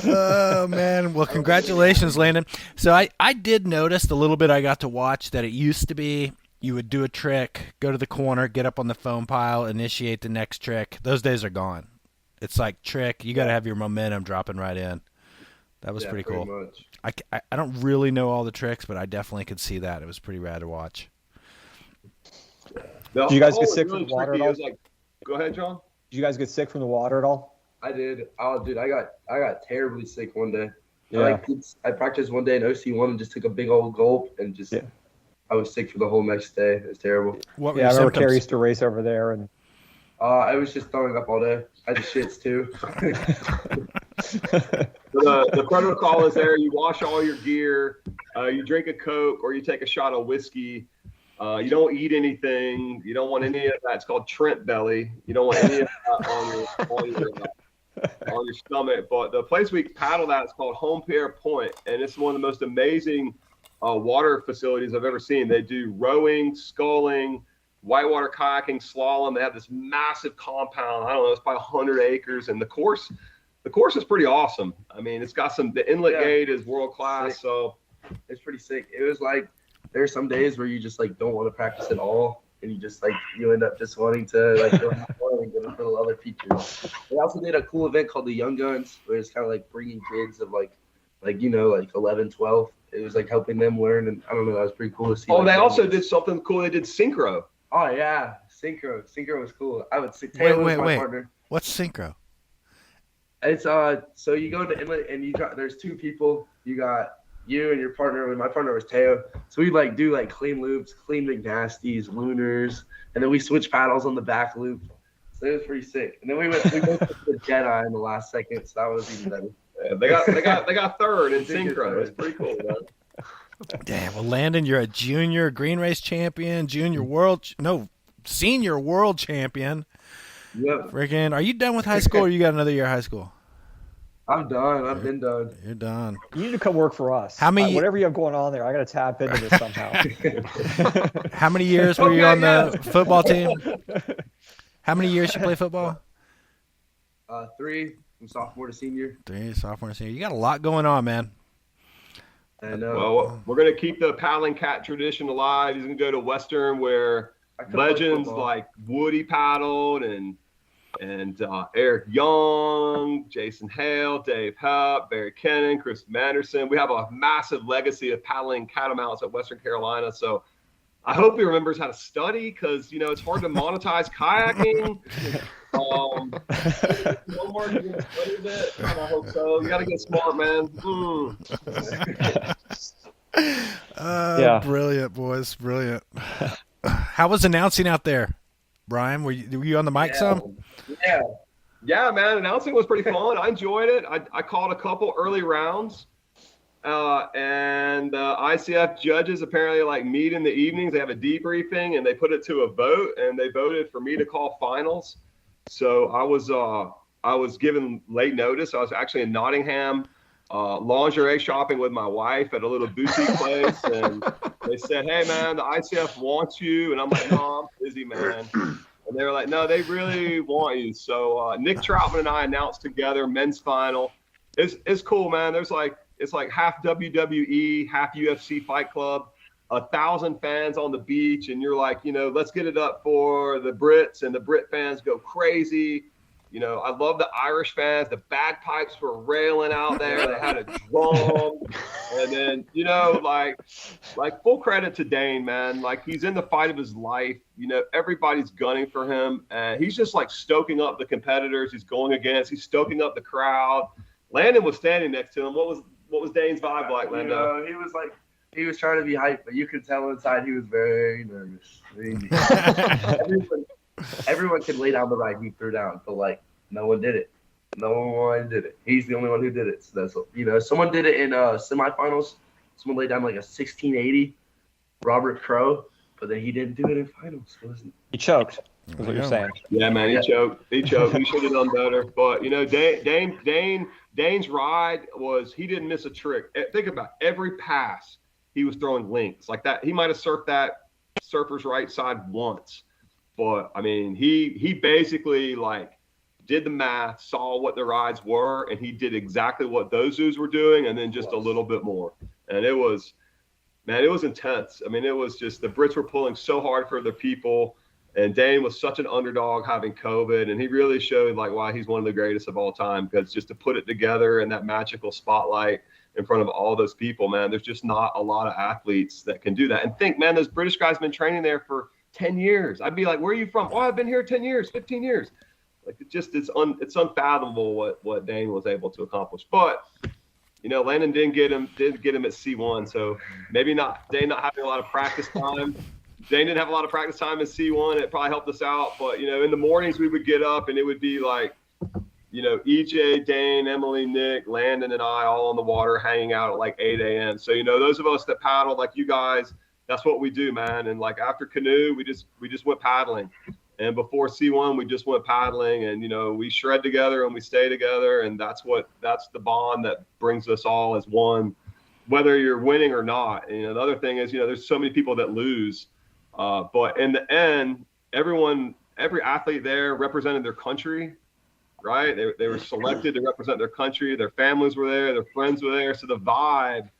Oh man, well congratulations, Landon. So I did notice the little bit I got to watch that it used to be you would do a trick, go to the corner, get up on the foam pile, initiate the next trick. Those days are gone. It's like trick, you got to have your momentum dropping right in. That was pretty cool. Much. I don't really know all the tricks, but I definitely could see that. It was pretty rad to watch. Did you guys get sick from the water at all? Go ahead, John. Did you guys get sick from the water at all? I did. Oh, dude, I got terribly sick one day. Yeah. I practiced one day in OC1 and just took a big old gulp and just I was sick for the whole next day. It was terrible. What were I your remember symptoms? Carrie used to race over there, and I was just throwing up all day. I had the shits too. The protocol is there. You wash all your gear. You drink a Coke or you take a shot of whiskey. You don't eat anything. You don't want any of that. It's called Trent belly. You don't want any of that on your stomach. But the place we paddled at is called Home Pier Point, and it's one of the most amazing water facilities I've ever seen. They do rowing, sculling, whitewater kayaking, slalom. They have this massive compound. I don't know, it's probably 100 acres, and the course is pretty awesome. I mean, it's got the inlet gate is world class, so it's pretty sick. It was like there's some days where you just like don't want to practice at all, and you just like you end up just wanting to like go have fun and get little other features. They also did a cool event called the Young Guns, where it's kind of like bringing kids of like 11, 12. It was like helping them learn, and I don't know, that was pretty cool to see. Oh, they also did something cool. They did synchro. Oh yeah, synchro. Synchro was cool. I would say Taylor was my partner. What's synchro? It's so you go to inlet and there's 2 people. You got you and your partner, and my partner was Teo. So we like do like clean loops, clean McNasties, lunars, and then we switch paddles on the back loop. So it was pretty sick. And then we went to the Jedi in the last second, so that was even better. Yeah, they got third in synchro. It's pretty cool, man. Damn, well, Landon, you're a junior green race champion, senior world champion. Yep. Freaking, are you done with high school or you got another year of high school? I'm done. I've been done. You're done. you need to come work for us. How many? Whatever you have going on there, I got to tap into this somehow. How many years were you on the football team? How many years you play football? 3 from sophomore to senior. 3 sophomore to senior. You got a lot going on, man. I know. Well, we're going to keep the paddling cat tradition alive. He's going to go to Western, where legends like Woody paddled and Eric Young, Jason Hale, Dave Hupp, Barry Kennan, Chris Manderson. We have a massive legacy of paddling catamounts at Western Carolina. So I hope he remembers how to study, because it's hard to monetize kayaking. Homework, you're gonna study a bit. I hope so. You got to get smart, man. Brilliant, boys, brilliant. How was announcing out there, Brian? Were you on the mic some? Yeah, man. Announcing was pretty fun. I enjoyed it. I called a couple early rounds. And ICF judges apparently meet in the evenings. They have a debriefing and they put it to a vote, and they voted for me to call finals. So I was given late notice. I was actually in Nottingham, lingerie shopping with my wife at a little boutique place, and they said, "Hey man, the ICF wants you," and I'm like, "No, I'm busy, man." And they were like, "No, they really want you." So Nick Troutman and I announced together men's final. It's cool, man. It's like half WWE, half UFC Fight Club, 1,000 fans on the beach, and you're like, let's get it up for the Brits, and the Brit fans go crazy. I love the Irish fans. The bagpipes were railing out there. They had a drum. And then, like full credit to Dane, man. Like, he's in the fight of his life. Everybody's gunning for him. And he's just like stoking up the competitors he's going against. He's stoking up the crowd. Landon was standing next to him. What was Dane's vibe like, Landon? He was trying to be hyped, but you could tell inside he was very nervous. Everyone could lay down the ride he threw down, but like no one did it. No one did it. He's the only one who did it. So that's someone did it in semifinals. Someone laid down like a 1680, Robert Crow, but then he didn't do it in finals. He choked. Is what you're saying? Yeah, man, he choked. He should have done better. But Dane's ride was, he didn't miss a trick. Think about it. Every pass he was throwing links like that. He might have surfed that surfer's right side once, but I mean, he basically like did the math, saw what the rides were, and he did exactly what those zoos were doing, and then just a little bit more. And it was intense. I mean, it was just, the Brits were pulling so hard for their people, and Dane was such an underdog having COVID, and he really showed like why he's one of the greatest of all time, because just to put it together in that magical spotlight in front of all those people, man, there's just not a lot of athletes that can do that. And think, man, those British guys been training there for 10 years. I'd be like, where are you from? Oh, I've been here 10 years, 15 years. Like, it's unfathomable what Dane was able to accomplish. But, Landon did get him at C1. So maybe Dane not having a lot of practice time. Dane didn't have a lot of practice time in C1. It probably helped us out. But, in the mornings we would get up and it would be like, EJ, Dane, Emily, Nick, Landon, and I all on the water hanging out at like 8 a.m. So, those of us that paddle like you guys, that's what we do, man. And like after canoe, we just went paddling. And before C1, we just went paddling, and, we shred together and we stay together. And that's the bond that brings us all as one, whether you're winning or not. And, the other thing is, there's so many people that lose. But in the end, every athlete there represented their country. Right? They were selected to represent their country. Their families were there. Their friends were there. So the vibe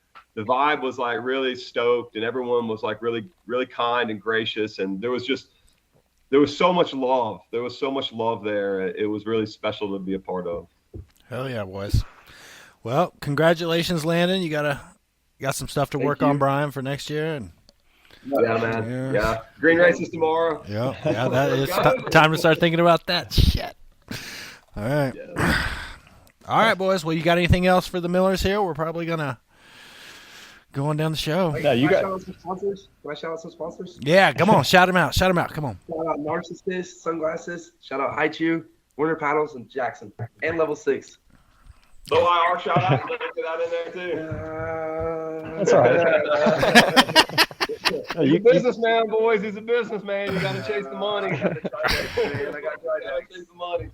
was like really stoked, and everyone was like really, really kind and gracious. And there was so much love. There was so much love there. It was really special to be a part of. Hell yeah, boys. Well, congratulations, Landon. You got some stuff to work on, Brian, for next year. And yeah, man. Yeah. Green races tomorrow. Yeah, that is time to start thinking about that shit. All right. Yeah. All right, boys. Well, you got anything else for the Millers here? We're probably going to go on down the show. Can I shout out some sponsors? Yeah, come on. Shout them out. Come on. Shout out Narcissist, Sunglasses. Shout out Haichu, Winter Paddles, and Jackson. And Level 6. Low IR shout out. Put that in there, too. That's all right. He's a businessman, boys. He's a businessman. You got to chase the money. I got to chase the money.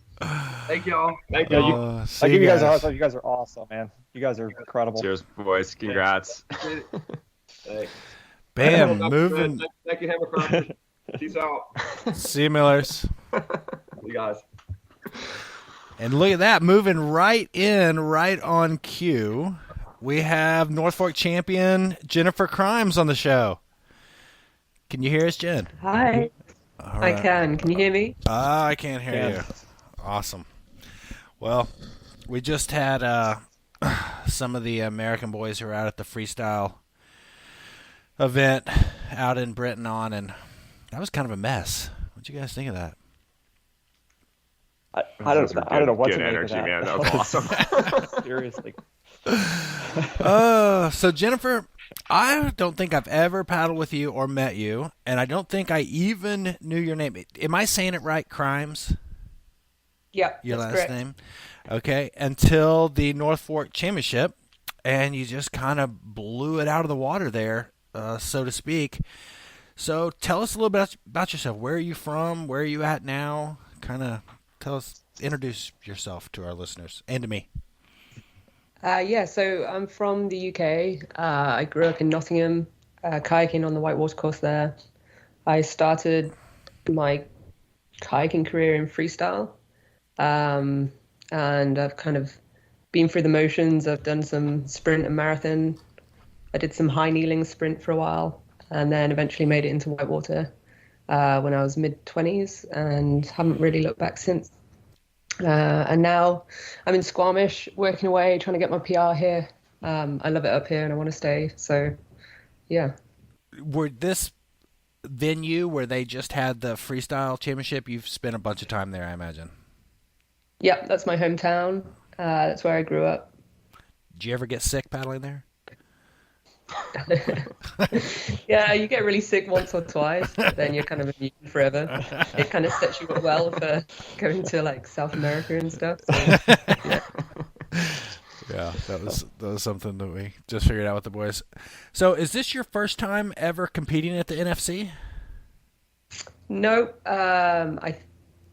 Thank y'all. Thank you. I give you guys a hard time. You guys are awesome, man. You guys are incredible. Cheers, boys. Congrats. Thanks. Bam. Moving. Thank you, Hammer. Peace out. See you, Millers. You guys. And look at that. Moving right on cue. We have North Fork champion Jennifer Chrimes on the show. Can you hear us, Jen? Hi. All right. I can. Can you hear me? I can't hear you. Awesome. Well, we just had some of the American boys who were out at the Freestyle event out in Britain on, and that was kind of a mess. What'd you guys think of that? I don't know what to make energy, of that. man. That was awesome. Seriously. So Jennifer, I don't think I've ever paddled with you or met you, and I don't think I even knew your name. Am I saying it right, Chrimes? Yeah, Your that's last correct. name? Okay, until the North Fork Championship, and you just kind of blew it out of the water there, so to speak. So tell us a little bit about yourself. Where are you from? Where are you at now? Kind of introduce yourself to our listeners and to me. So I'm from the UK. I grew up in Nottingham, kayaking on the whitewater course there. I started my kayaking career in freestyle, and I've kind of been through the motions. I've done some sprint and marathon. I did some high kneeling sprint for a while, and then eventually made it into whitewater when I was mid-20s, and haven't really looked back since. And now I'm in Squamish, working away, trying to get my PR here. I love it up here and I want to stay. So, yeah. Were this venue where they just had the freestyle championship? You've spent a bunch of time there, I imagine. Yep, that's my hometown. That's where I grew up. Did you ever get sick paddling there? Yeah, you get really sick once or twice, but then you're kind of immune forever. It kind of sets you up well for going to like South America and stuff. So, yeah. Yeah, that was something that we just figured out with the boys. So, is this your first time ever competing at the NFC? No, I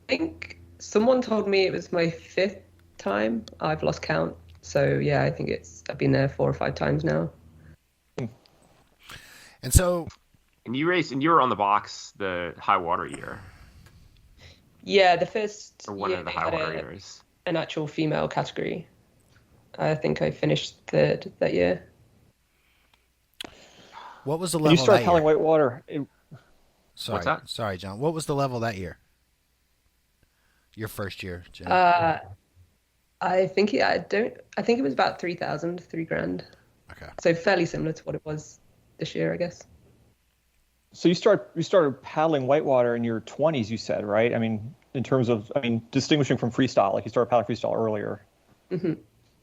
think someone told me it was my 5th time. I've lost count. So yeah, I think I've been there 4 or 5 times now. And so, and you were on the box the high water year. Yeah, the first or one year of the they high had water years. an actual female category. I think I finished 3rd that year. what was the level You start that paddling year? whitewater. Sorry, What's that? Sorry, John. What was the level that year? Your first year, Jen. I think it was about 3,000, $3,000. Okay. So fairly similar to what it was this year, I guess. So you started paddling whitewater in your 20s, you said, right? I mean, in terms of, distinguishing from freestyle, like you started paddling freestyle earlier, Mm-hmm.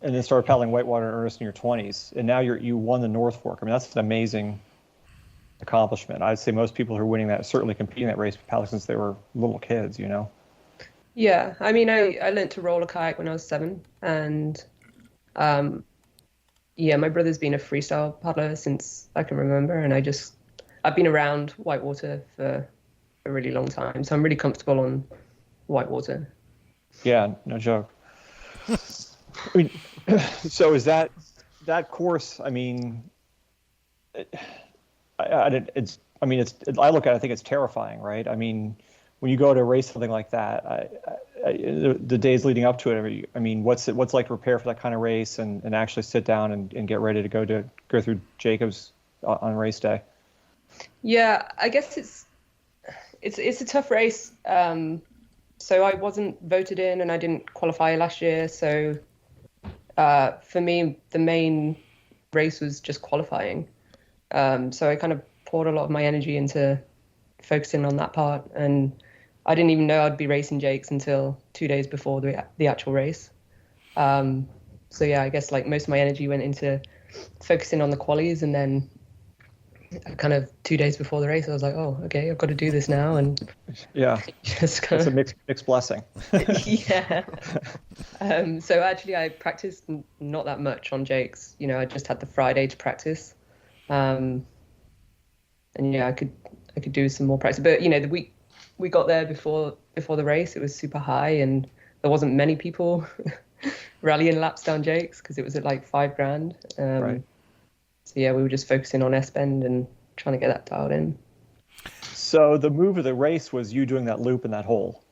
and then started paddling whitewater in earnest in your 20s, and now you won the North Fork. I mean, that's an amazing accomplishment. I'd say most people who are winning that, certainly competing that race, paddling since they were little kids, you know. Yeah, I mean, I learned to roll a kayak when I was 7, and yeah, my brother's been a freestyle paddler since I can remember, and I've been around whitewater for a really long time, so I'm really comfortable on whitewater. Yeah, no joke. I mean, so is that course? I mean, I look at it, I think it's terrifying, right? I mean, when you go to race something like that, the days leading up to it, I mean, what's it like to prepare for that kind of race and actually sit down and get ready to go through Jacobs on race day? Yeah, I guess it's a tough race. So I wasn't voted in and I didn't qualify last year. So for me, the main race was just qualifying. So I kind of poured a lot of my energy into focusing on that part. And I didn't even know I'd be racing Jakes until 2 days before the actual race. So yeah, I guess like most of my energy went into focusing on the qualies, and then kind of 2 days before the race, I was like, oh, okay, I've got to do this now. And yeah, just it's a mixed blessing. Yeah. So actually I practiced not that much on Jakes. You know, I just had the Friday to practice. And yeah, I could do some more practice. But, you know, the week we got there before the race, it was super high and there wasn't many people rallying laps down Jakes because it was at like $5,000. Right. So yeah, we were just focusing on S-bend and trying to get that dialed in. So the move of the race was you doing that loop in that hole,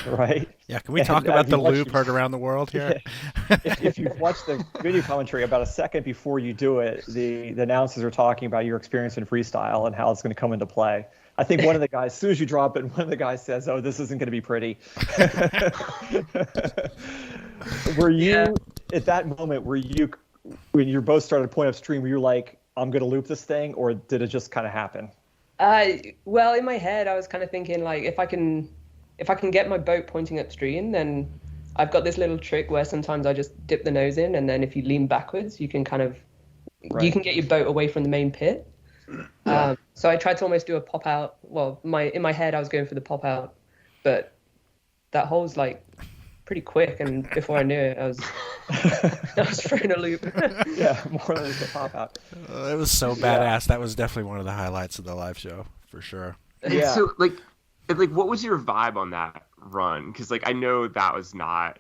right? Yeah, can we talk about the loop heard around the world here? If you've watched the video commentary, about a second before you do it, the announcers are talking about your experience in freestyle and how it's going to come into play. I think one of the guys, as soon as you drop it, one of the guys says, "Oh, this isn't going to be pretty." Were you at that moment? When you both started point upstream, were you like, "I'm going to loop this thing," or did it just kind of happen? Well, in my head, I was kind of thinking like, if I can get my boat pointing upstream, then I've got this little trick where sometimes I just dip the nose in, and then if you lean backwards, you can you can get your boat away from the main pit. Yeah. So I tried to almost do a pop out. Well, in my head, I was going for the pop out, but that hole's like pretty quick, and before I knew it, I was throwing a loop. Yeah, more than just a pop out. It was so badass. That was definitely one of the highlights of the live show for sure. Yeah. So like, what was your vibe on that run? Because like, I know that was not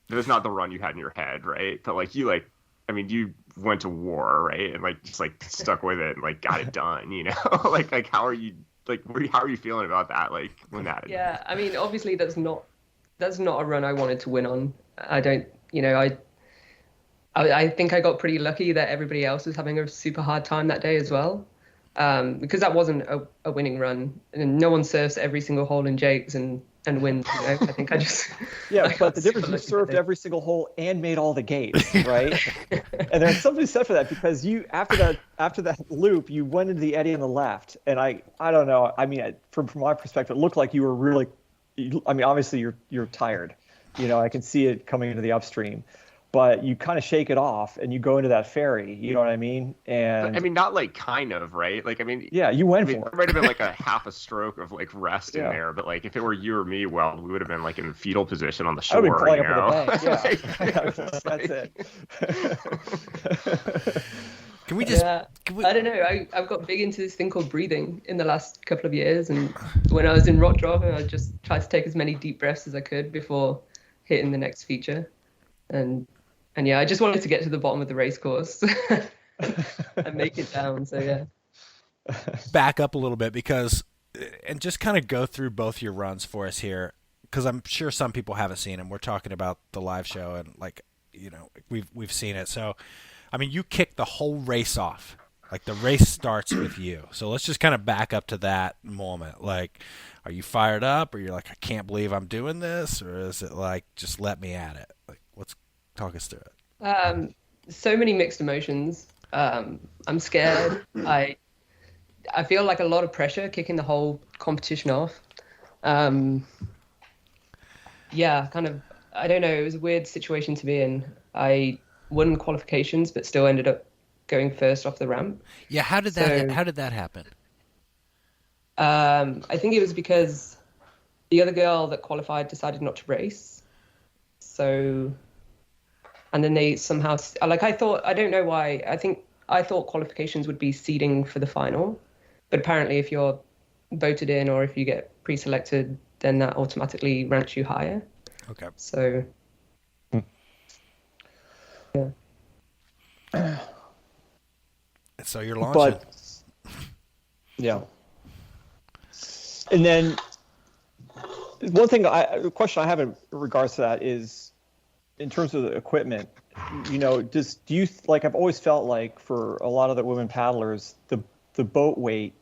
the run you had in your head, right? But like, you went to war, right? And like, just like stuck with it and like got it done, you know? like how are you feeling about that? Like when that? Yeah, I mean, obviously that's not a run I wanted to win on. I don't, you know, I think I got pretty lucky that everybody else was having a super hard time that day as well. Because that wasn't a winning run, and no one surfs every single hole in Jakes, and and wind. I think I just But the difference, you served every single hole and made all the gates, right? And there's something said for that, because you after that loop, you went into the eddy on the left, and I don't know. I mean, from my perspective, it looked like you were really. I mean, obviously you're tired. I can see it coming into the upstream. But you kind of shake it off and you go into that ferry, you know what I mean? And I mean, not like kind of, right? Like, I mean, yeah, you went for it. There might have been like a half a stroke of like rest in there, but like if it were you or me, well, we would have been like in fetal position on the shore. I would be crawling up the bank. That's it. Can we just? I don't know. I've got big into this thing called breathing in the last couple of years, and when I was in rock driving, I just tried to take as many deep breaths as I could before hitting the next feature, and yeah, I just wanted to get to the bottom of the race course and make it down. So yeah. Back up a little bit and just kind of go through both your runs for us here, because I'm sure some people haven't seen them. We're talking about the live show, and we've seen it. So, I mean, you kicked the whole race off. Like, the race starts with you. So let's just kind of back up to that moment. Like, are you fired up, or you're like, I can't believe I'm doing this, or is it like, just let me at it? Like, talk us through it. So many mixed emotions. I'm scared. I feel like a lot of pressure kicking the whole competition off. Yeah, kind of. I don't know. It was a weird situation to be in. I won qualifications, but still ended up going first off the ramp. Yeah, how did that happen? I think it was because the other girl that qualified decided not to race. So, and then they somehow, like, I don't know why. I thought qualifications would be seeding for the final, but apparently if you're voted in or if you get pre-selected, then that automatically ranks you higher. Okay. So, yeah. So you're launching. Yeah. And then a question I have in regards to that is, in terms of the equipment, I've always felt like for a lot of the women paddlers, the boat weight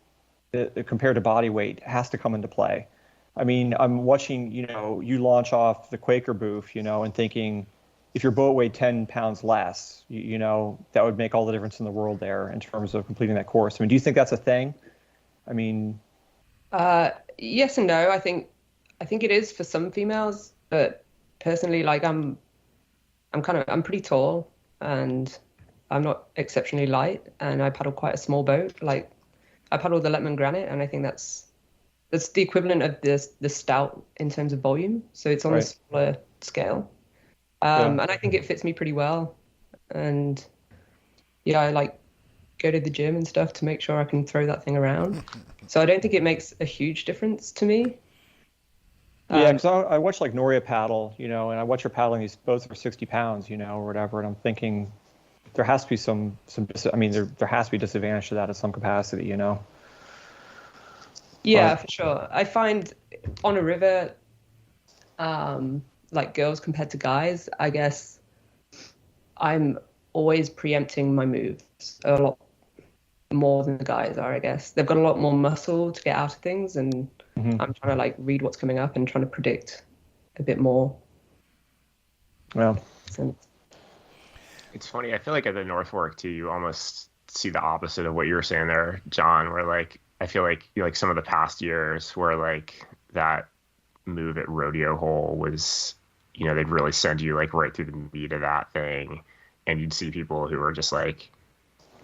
compared to body weight has to come into play. I mean, I'm watching, you launch off the Quaker booth, and thinking, if your boat weighed 10 pounds less, that would make all the difference in the world there in terms of completing that course. I mean, do you think that's a thing? I mean, yes and no. I think it is for some females, but personally, like, I'm pretty tall and I'm not exceptionally light, and I paddle quite a small boat. Like, I paddle the Letman Granite, and I think that's the equivalent of the Stout in terms of volume. So it's on a smaller scale. And I think it fits me pretty well. And yeah, I like go to the gym and stuff to make sure I can throw that thing around. So I don't think it makes a huge difference to me. Yeah, because I watch like Noria paddle, and I watch her paddling these boats for 60 pounds, or whatever. And I'm thinking there has to be there has to be disadvantage to that in some capacity, Yeah, for sure. I find on a river, like girls compared to guys, I guess I'm always preempting my moves a lot more than the guys are, I guess. They've got a lot more muscle to get out of things, and I'm trying to like read what's coming up and trying to predict a bit more. Well, it's funny. I feel like at the North Fork too, you almost see the opposite of what you were saying there, John, where like, I feel like some of the past years where like that move at Rodeo Hole was, they'd really send you like right through the meat of that thing. And you'd see people who were just like,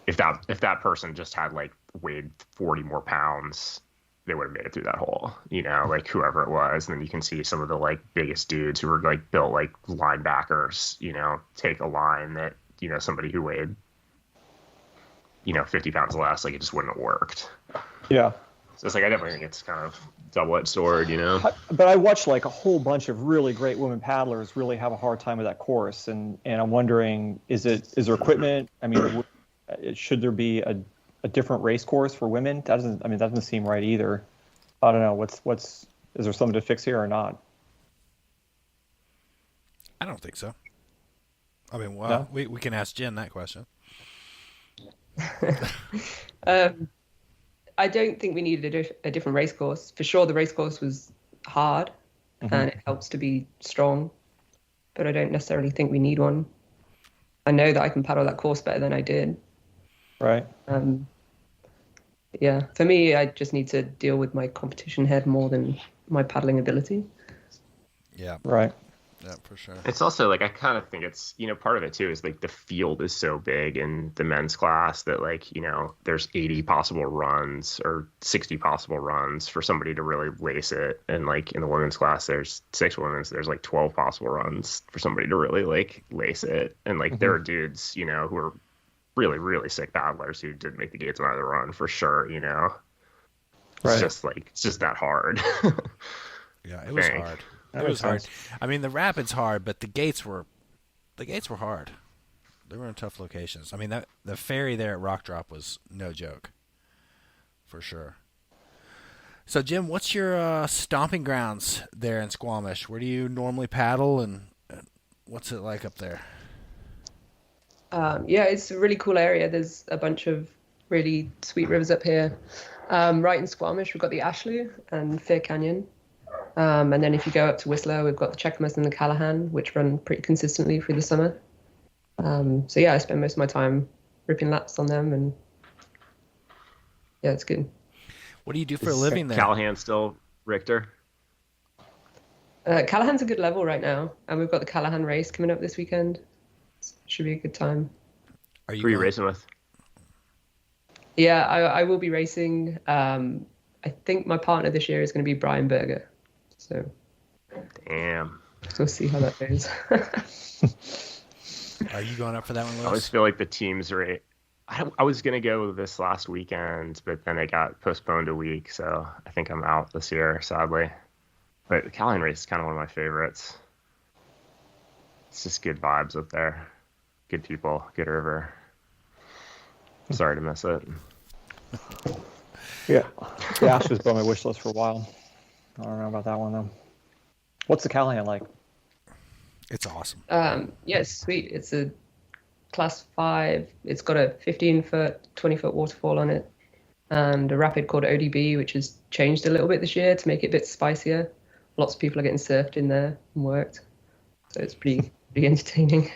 if that person just had like weighed 40 more pounds, they would have made it through that hole, like whoever it was. And then you can see some of the like biggest dudes who were like built like linebackers, take a line that, somebody who weighed, 50 pounds less, like it just wouldn't have worked. Yeah. So it's like, I definitely think it's kind of double-edged sword, But I watched like a whole bunch of really great women paddlers really have a hard time with that course. And I'm wondering, is there equipment? I mean, should there be a different race course for women? That doesn't seem right either. I don't know. Is there something to fix here or not? I don't think so. I mean, well, no? we can ask Jen that question. I don't think we needed a different race course. For sure, the race course was hard, and it helps to be strong, but I don't necessarily think we need one. I know that I can paddle that course better than I did. Right. Yeah, for me, I just need to deal with my competition head more than my paddling ability. Yeah. Right. Yeah, for sure. It's also like I kind of think it's, part of it too is like the field is so big in the men's class that like, there's 80 possible runs or 60 possible runs for somebody to really lace it. And like in the women's class, there's 6 women's, there's like 12 possible runs for somebody to really like lace it. And like there are dudes, who are really, really sick paddlers who didn't make the gates on either run for sure, Right. It's just that hard. Yeah, it was hard. It was hard. I mean, the rapids hard, but the gates were hard. They were in tough locations. I mean, the ferry there at Rock Drop was no joke, for sure. So, Jim, what's your stomping grounds there in Squamish? Where do you normally paddle, and what's it like up there? Yeah, it's a really cool area. There's a bunch of really sweet rivers up here. Right in Squamish, we've got the Ashley and Fair Canyon. And then if you go up to Whistler, we've got the Cheakamus and the Callahan, which run pretty consistently through the summer. So yeah, I spend most of my time ripping laps on them, and yeah, it's good. What do you do for a living there? Callahan still Richter? Callahan's a good level right now, and we've got the Callahan race coming up this weekend. Should be a good time. Who are you racing with? Yeah, I will be racing. I think my partner this year is going to be Brian Berger. So, damn. We'll see how that goes. Are you going up for that one, Lewis? I always feel like the teams are. I was going to go this last weekend, but then it got postponed a week, so I think I'm out this year, sadly. But the Callahan race is kind of one of my favorites. It's just good vibes up there. Good people, good river. Sorry to miss it. Yeah. The Ashley's been on my wish list for a while. I don't know about that one, though. What's the Callahan like? It's awesome. Yeah, it's sweet. It's a class 5. It's got a 15-foot, 20-foot waterfall on it, and a rapid called ODB, which has changed a little bit this year to make it a bit spicier. Lots of people are getting surfed in there and worked. So it's pretty entertaining.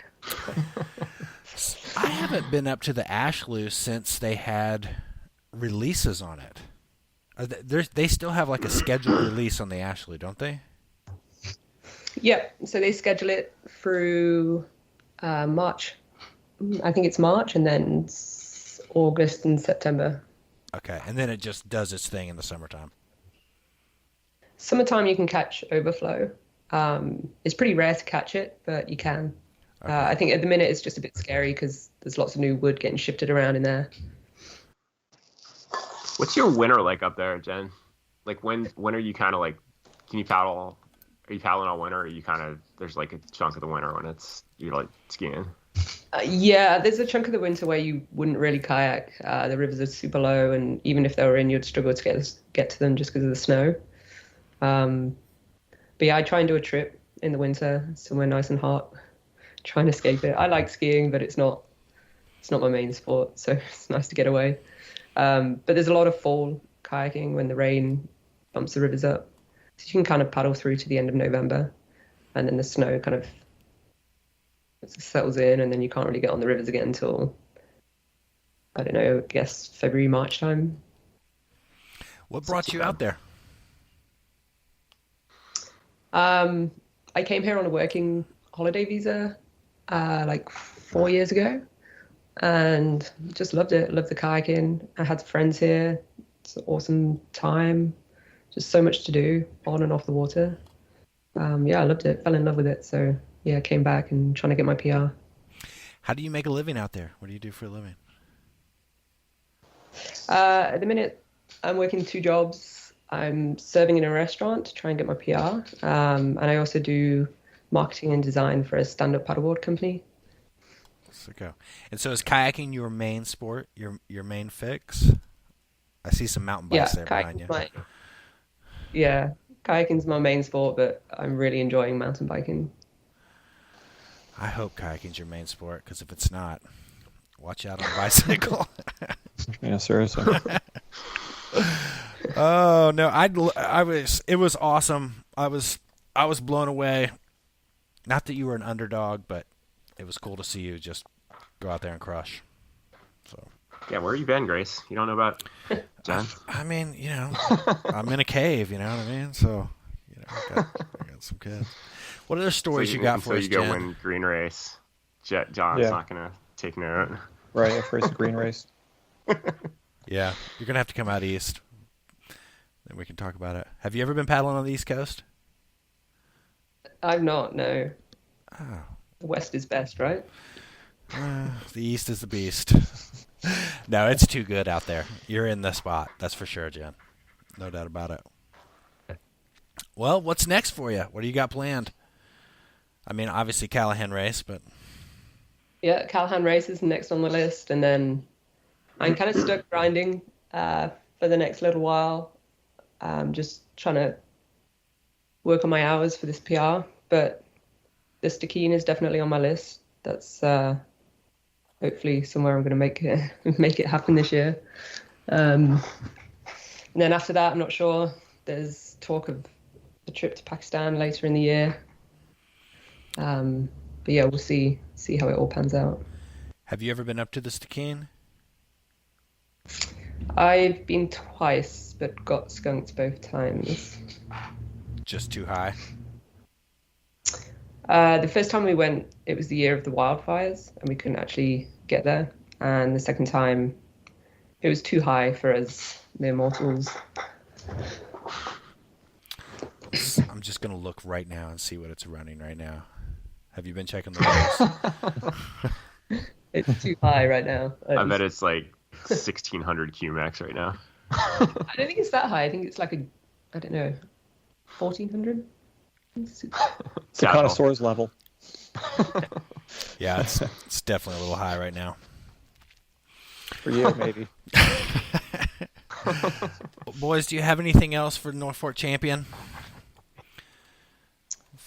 I haven't been up to the Ashley since they had releases on it. They still have like a scheduled release on the Ashley, don't they? Yep. So they schedule it through March. I think it's March, and then it's August and September. Okay, and then it just does its thing in the summertime. Summertime you can catch overflow. It's pretty rare to catch it, but you can. Okay. I think at the minute it's just a bit scary because there's lots of new wood getting shifted around in there. What's your winter like up there, Jen? Like when are you kind of like, can you paddle? Are you paddling all winter? Or are you kind of, there's like a chunk of the winter when you're like skiing? Yeah, there's a chunk of the winter where you wouldn't really kayak. The rivers are super low, and even if they were in, you'd struggle to get to them just because of the snow. But yeah, I try and do a trip in the winter, somewhere nice and hot. Try and escape it. I like skiing, but it's not my main sport, so it's nice to get away. But there's a lot of fall kayaking when the rain bumps the rivers up. So you can kind of paddle through to the end of November, and then the snow kind of settles in, and then you can't really get on the rivers again until, I don't know, I guess February, March time. What brought you out there? I came here on a working holiday visa like 4 years ago, and just loved it. Loved the kayaking. I had friends here. It's an awesome time. Just so much to do on and off the water. Yeah, I loved it. Fell in love with it. So yeah, came back and trying to get my PR. How do you make a living out there? What do you do for a living? At the minute, I'm working 2 jobs. I'm serving in a restaurant to try and get my PR. And I also do marketing and design for a stand-up paddleboard company. Sicko. And so is kayaking your main sport, your main fix? I see some mountain bikes there behind you. Yeah, kayaking's my main sport, but I'm really enjoying mountain biking. I hope kayaking's your main sport, because if it's not, watch out on a bicycle. Yeah, seriously. Oh no, it was awesome. I I was blown away. Not that you were an underdog, but it was cool to see you just go out there and crush. So. Yeah, where you been, Grace? You don't know about Jen? I mean, I'm in a cave, you know what I mean? So, I got some kids. What other stories you got for us, you go Jen? win green race. John's not going to take note. Right, first green race. Yeah, you're going to have to come out east. Then we can talk about it. Have you ever been paddling on the East Coast? I'm not, no. Oh. The West is best, right? The East is the beast. No, it's too good out there. You're in the spot. That's for sure, Jen. No doubt about it. Well, what's next for you? What do you got planned? I mean, obviously Callahan race, but... Yeah, Callahan race is next on the list, and then I'm kind of stuck grinding for the next little while. Just trying to work on my hours for this PR, but the Stikine is definitely on my list. That's hopefully somewhere I'm going to make it happen this year. And then after that, I'm not sure. There's talk of a trip to Pakistan later in the year. But yeah, we'll see how it all pans out. Have you ever been up to the Stikine? I've been twice, but got skunked both times. Just too high? The first time we went, it was the year of the wildfires, and we couldn't actually get there. And the second time, it was too high for us mere mortals. I'm just going to look right now and see what it's running right now. Have you been checking the race? It's too high right now. I bet it's like 1,600 QMAX right now. I don't think it's that high. I think it's like I don't know, 1,400? It's a connoisseur's level. Yeah, it's definitely a little high right now. For you, maybe. Boys, do you have anything else for North Fork Champion?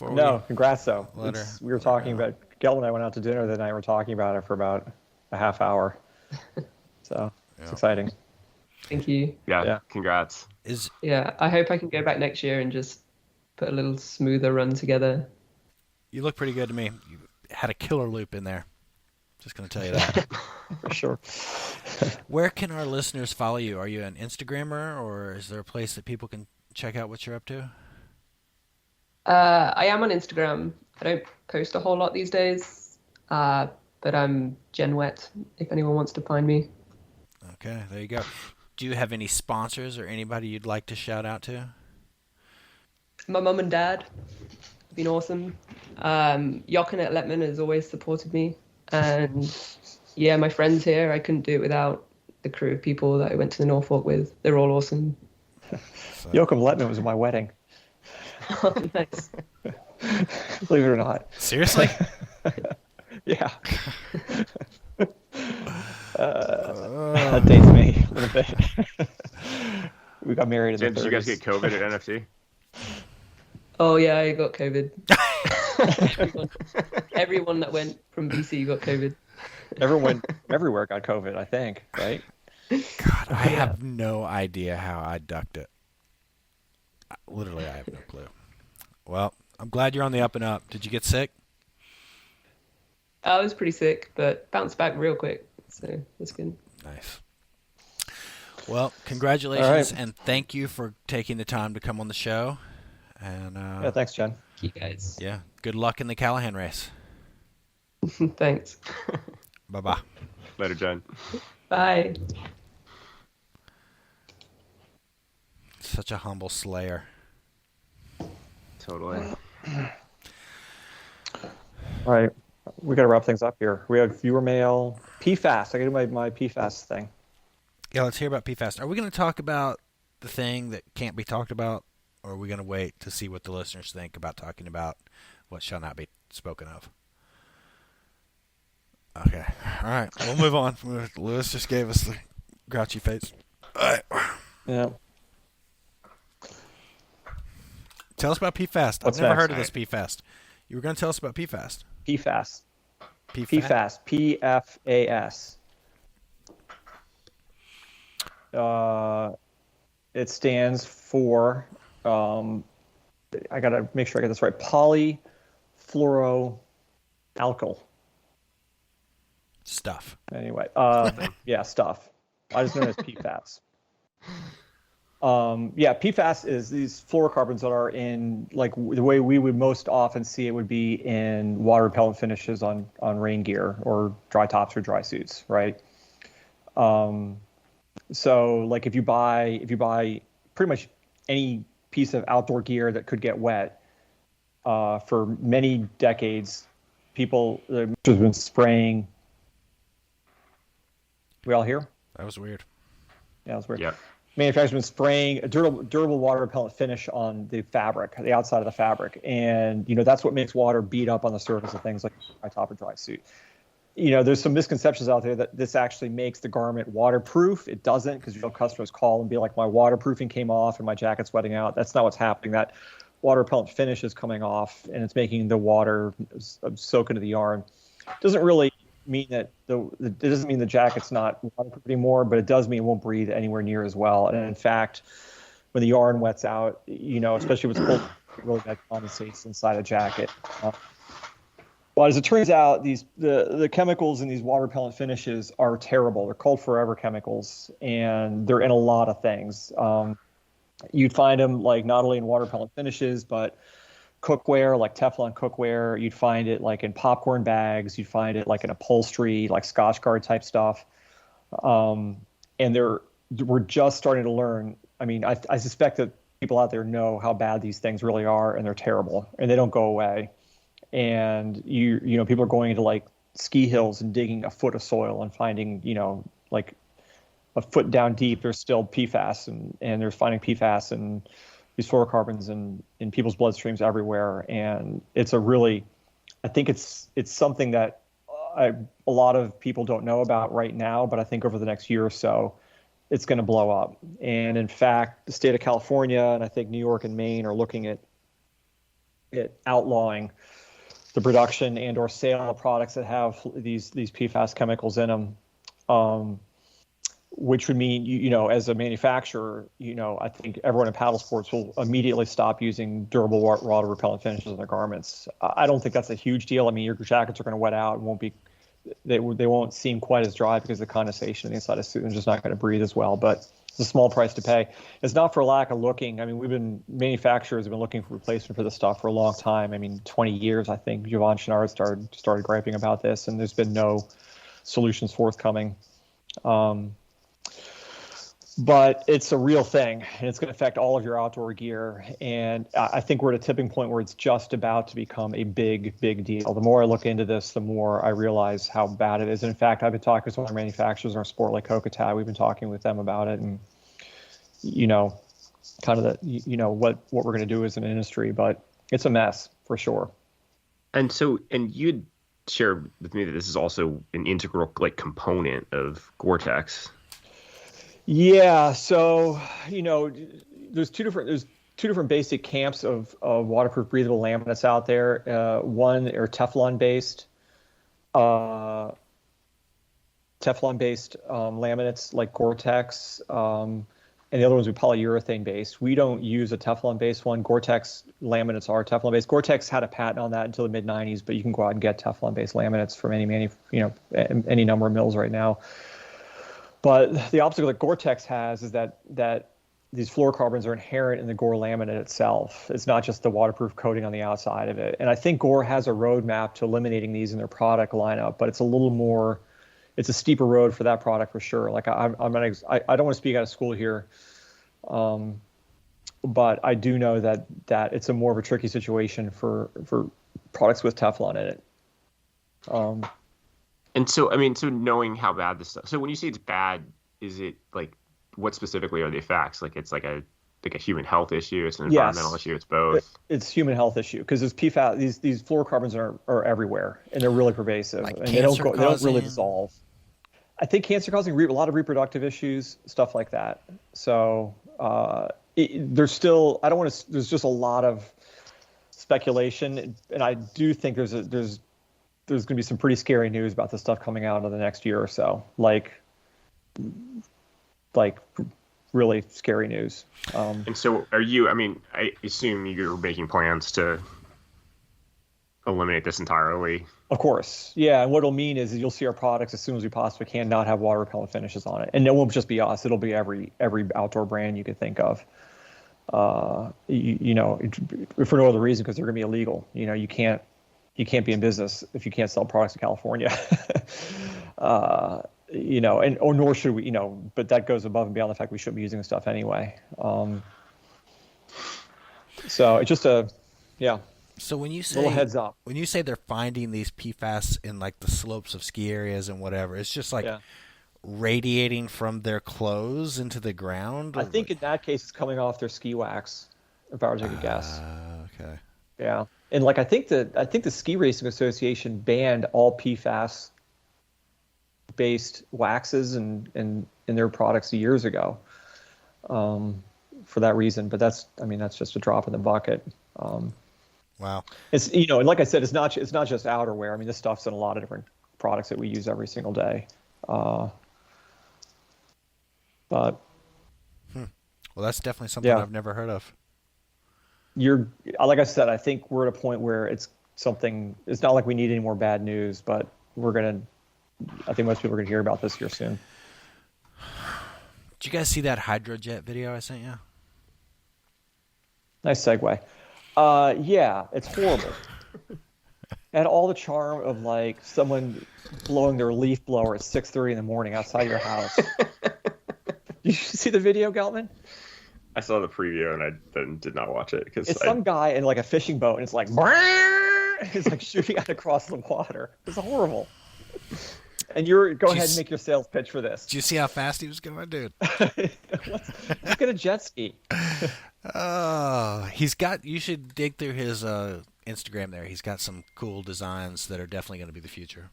No, congrats though. We were talking about, Gel and I went out to dinner the night, we were talking about it for about a half hour. So it's exciting. Thank you. Yeah. Congrats. Yeah, I hope I can go back next year and just put a little smoother run together. You look pretty good to me. You had a killer loop in there. Just going to tell you that. For sure. Where can our listeners follow you? Are you an Instagrammer, or is there a place that people can check out what you're up to? I am on Instagram. I don't post a whole lot these days, but I'm Jen Wet if anyone wants to find me. Okay, there you go. Do you have any sponsors or anybody you'd like to shout out to? My mum and dad have been awesome. Jochen at Letman has always supported me. And yeah, my friends here, I couldn't do it without the crew of people that I went to the Norfolk with. They're all awesome. Joachim Letman was at my wedding. Oh, nice. Believe it or not. Seriously? Yeah. That dates me a little bit. We got married in Jen, the 30s. did you guys get COVID at NFC? Oh yeah, I got COVID. Everyone that went from BC got COVID. Everyone everywhere got COVID, I think, right? God, I have no idea how I ducked it. Literally, I have no clue. Well, I'm glad you're on the up and up. Did you get sick? I was pretty sick, but bounced back real quick, so that's good. Nice. Well, congratulations, and thank you for taking the time to come on the show. And Yeah, thanks, Jen. You guys. yeah, good luck in the Callahan race. Thanks. Bye-bye. Later, Jen. Bye. Such a humble slayer. Totally. All right, we got to wrap things up here. We have viewer mail. PFAS. I got to do my PFAS thing. Yeah, let's hear about PFAS. Are we going to talk about the thing that can't be talked about, or are we going to wait to see what the listeners think about talking about what shall not be spoken of? Okay. All right. We'll move on. Lewis just gave us the grouchy face. All right. Yeah. Tell us about PFAS. What's I've never next? heard of this PFAS. You were going to tell us about PFAS. PFAS. PFAS. PFAS. It stands for I gotta make sure I get this right. Polyfluoroalkyl. Stuff. Anyway, yeah, stuff. I just know it as PFAS. Yeah, PFAS is these fluorocarbons that are in, like, the way we would most often see it would be in water repellent finishes on rain gear or dry tops or dry suits, right? So like if you buy pretty much any piece of outdoor gear that could get wet, for many decades, people have been spraying. We all here? That was weird. Yeah, that was weird. Yeah. Manufacturers have been spraying a durable water repellent finish on the fabric, the outside of the fabric, and that's what makes water beat up on the surface of things like a dry top or dry suit. There's some misconceptions out there that this actually makes the garment waterproof. It doesn't, because customers call and be like, my waterproofing came off and my jacket's wetting out. That's not what's happening. That water repellent finish is coming off and it's making the water soak into the yarn. It doesn't really mean that it doesn't mean the jacket's not waterproof anymore, but it does mean it won't breathe anywhere near as well. And in fact, when the yarn wets out, especially if it's cold, it really condensates inside a jacket. But as it turns out, the chemicals in these water repellent finishes are terrible. They're cold forever chemicals, and they're in a lot of things. You'd find them like not only in water repellent finishes, but cookware, like Teflon cookware. You'd find it like in popcorn bags. You'd find it like in upholstery, like Scotchgard type stuff. And we're just starting to learn. I mean, I suspect that people out there know how bad these things really are, and they're terrible, and they don't go away. And people are going into like ski hills and digging a foot of soil and finding, like a foot down deep, there's still PFAS, and they're finding PFAS and these fluorocarbons in people's bloodstreams everywhere. And it's I think it's something that a lot of people don't know about right now, but I think over the next year or so, it's going to blow up. And in fact, the state of California and I think New York and Maine are looking at outlawing the production and or sale of products that have these PFAS chemicals in them, which would mean, as a manufacturer, I think everyone in paddle sports will immediately stop using durable water repellent finishes on their garments. I don't think that's a huge deal. I mean, your jackets are going to wet out and they won't seem quite as dry because of the condensation on the inside of the suit and just not going to breathe as well. But it's a small price to pay. It's not for lack of looking. I mean, manufacturers have been looking for replacement for this stuff for a long time. I mean, 20 years, I think. Jovan Chenard started griping about this, and there's been no solutions forthcoming. But it's a real thing, and it's going to affect all of your outdoor gear. And I think we're at a tipping point where it's just about to become a big, big deal. The more I look into this, the more I realize how bad it is. And in fact, I've been talking with some of our manufacturers in our sport, like Kokatad. We've been talking with them about it, and kind of what we're going to do as an industry. But it's a mess for sure. And you'd share with me that this is also an integral component of Gore-Tex. Yeah, so there's two different basic camps of waterproof breathable laminates out there. One are Teflon based laminates like Gore-Tex, and the other ones are polyurethane based. We don't use a Teflon based one. Gore-Tex laminates are Teflon based. Gore-Tex had a patent on that until the mid 90s, but you can go out and get Teflon based laminates from any number of mills right now. But the obstacle that Gore-Tex has is that these fluorocarbons are inherent in the Gore laminate itself. It's not just the waterproof coating on the outside of it. And I think Gore has a roadmap to eliminating these in their product lineup, but it's a steeper road for that product for sure. Like I don't want to speak out of school here, but I do know that it's a more of a tricky situation for products with Teflon in it. And so knowing how bad this stuff. So when you say it's bad, is it like what specifically are the effects? Like it's like a human health issue. It's an environmental issue. It's both. It's human health issue because there's PFAS. These fluorocarbons are everywhere and they're really pervasive, like and they don't really dissolve. I think cancer causing a lot of reproductive issues, stuff like that. So there's still there's just a lot of speculation, and I do think there's going to be some pretty scary news about this stuff coming out in the next year or so. Like really scary news. And so are you, I mean, I assume you're making plans to eliminate this entirely. Of course. Yeah. And what it'll mean is you'll see our products as soon as we possibly can not have water repellent finishes on it. And it won't just be us. It'll be every outdoor brand you could think of. You know, for no other reason, because they're going to be illegal. You know, you can't be in business if you can't sell products in California. You know, or nor should we, you know, but that goes above and beyond the fact we shouldn't be using the stuff anyway. So it's just yeah. So when you say little heads up, when you say they're finding these PFAS in like the slopes of ski areas and whatever, it's just like radiating from their clothes into the ground. I think in that case it's coming off their ski wax, if I were to take a guess. Okay. Yeah, and like I think the Ski Racing Association banned all PFAS based waxes and in their products years ago, for that reason. But that's just a drop in the bucket. Wow. It's, you know, and like I said, it's not just outerwear. I mean, this stuff's in a lot of different products that we use every single day. But well, that's definitely something I've never heard of. Like I said, I think we're at a point where it's not like we need any more bad news, but I think most people are going to hear about this here soon. Did you guys see that Hydrojet video I sent you? Nice segue. Yeah, it's horrible. It had all the charm of like someone blowing their leaf blower at 6:30 in the morning outside your house. Did you see the video, Geltman? I saw the preview and I then did not watch it because it's some guy in like a fishing boat and it's like it's like shooting out across the water. It's horrible. And go ahead and make your sales pitch for this. Did you see how fast he was going, dude? Let's get a jet ski. You should dig through his Instagram there. He's got some cool designs that are definitely going to be the future.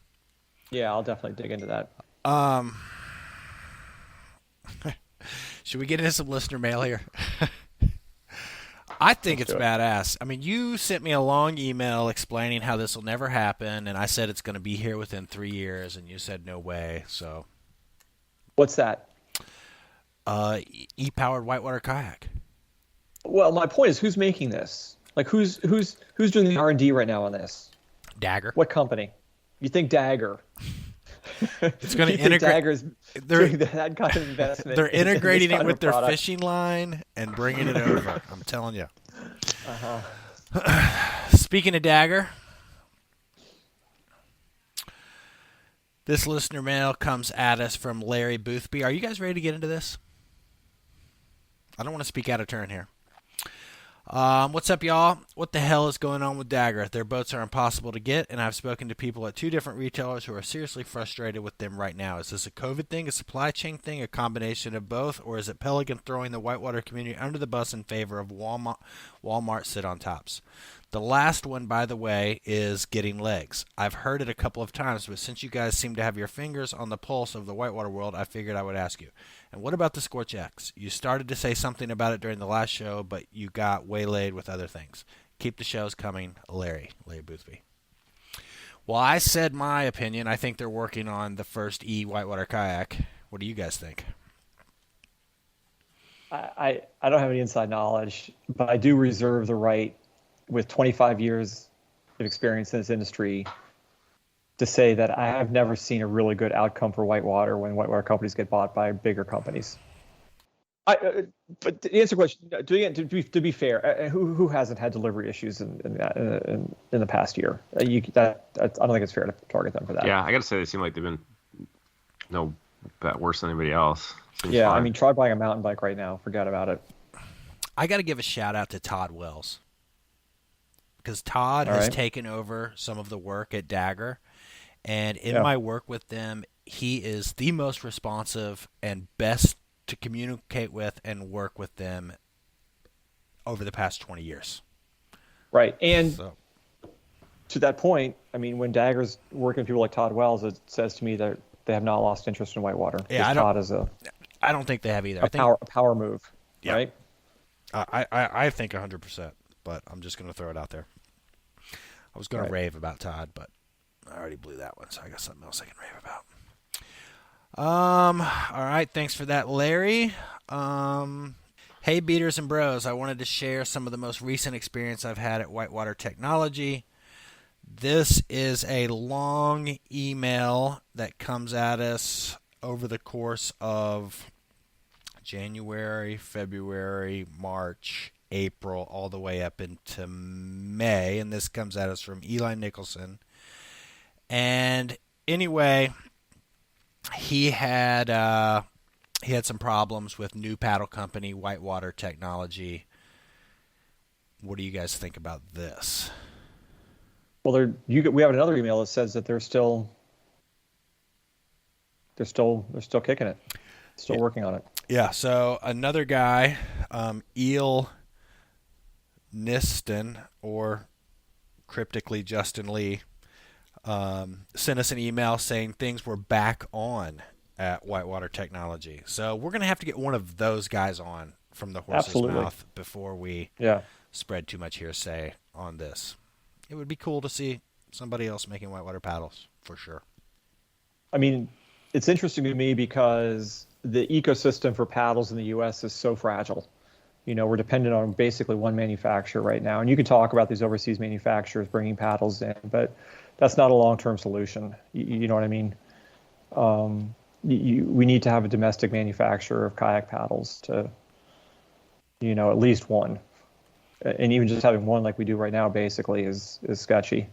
Yeah, I'll definitely dig into that. Should we get into some listener mail here? I think it's badass. I mean, you sent me a long email explaining how this will never happen, and I said it's going to be here within 3 years, and you said no way. So, what's that? E-powered whitewater kayak. Well, my point is, who's making this? Like, who's doing the R&D right now on this? Dagger. What company? You think Dagger? It's going to integrate. Dagger's doing that kind of investment. They're integrating it with their fishing line and bringing it over. I'm telling you. Speaking of Dagger, this listener mail comes at us from Larry Boothby. Are you guys ready to get into this? I don't want to speak out of turn here. What's up, y'all? What the hell is going on with Dagger? Their boats are impossible to get, and I've spoken to people at 2 different retailers who are seriously frustrated with them right now. Is this a COVID thing, a supply chain thing, a combination of both, or is it Pelican throwing the whitewater community under the bus in favor of Walmart sit-on-tops? The last one, by the way, is getting legs. I've heard it a couple of times, but since you guys seem to have your fingers on the pulse of the whitewater world, I figured I would ask you. And what about the Scorch X? You started to say something about it during the last show, but you got waylaid with other things. Keep the shows coming, Larry Boothby. Well, I said my opinion. I think they're working on the first whitewater kayak. What do you guys think? I don't have any inside knowledge, but I do reserve the right, with 25 years of experience in this industry, to say that I have never seen a really good outcome for whitewater when whitewater companies get bought by bigger companies. But to answer the question, to be fair, who hasn't had delivery issues in the past year? I don't think it's fair to target them for that. Yeah, I got to say they seem like they've been no worse than anybody else. Seems yeah, fine. I mean, try buying a mountain bike right now. Forget about it. I got to give a shout out to Todd Wells, because Todd has taken over some of the work at Dagger. And in my work with them, he is the most responsive and best to communicate with and work with them over the past 20 years. Right. And to that point, I mean, when Dagger's working with people like Todd Wells, it says to me that they have not lost interest in whitewater. Yeah, I don't think they have either. A power move, right? I think 100%, but I'm just going to throw it out there. I was going to rave about Todd, but I already blew that one, so I got something else I can rave about. All right, thanks for that, Larry. Hey, beaters and bros. I wanted to share some of the most recent experience I've had at Whitewater Technology. This is a long email that comes at us over the course of January, February, March, April, all the way up into May. And this comes at us from Eli Nicholson. And anyway, he had some problems with new paddle company, Whitewater Technology. What do you guys think about this? Well, we have another email that says that they're still kicking it, still working on it. Yeah. So another guy, Eel Niston, or cryptically Justin Lee, sent us an email saying things were back on at Whitewater Technology. So we're going to have to get one of those guys on from the horse's mouth before we spread too much hearsay on this. It would be cool to see somebody else making whitewater paddles, for sure. I mean, it's interesting to me because the ecosystem for paddles in the U.S. is so fragile. You know, we're dependent on basically one manufacturer right now. And you can talk about these overseas manufacturers bringing paddles in, but that's not a long-term solution. You know what I mean? We need to have a domestic manufacturer of kayak paddles to, at least one. And even just having one like we do right now basically is sketchy.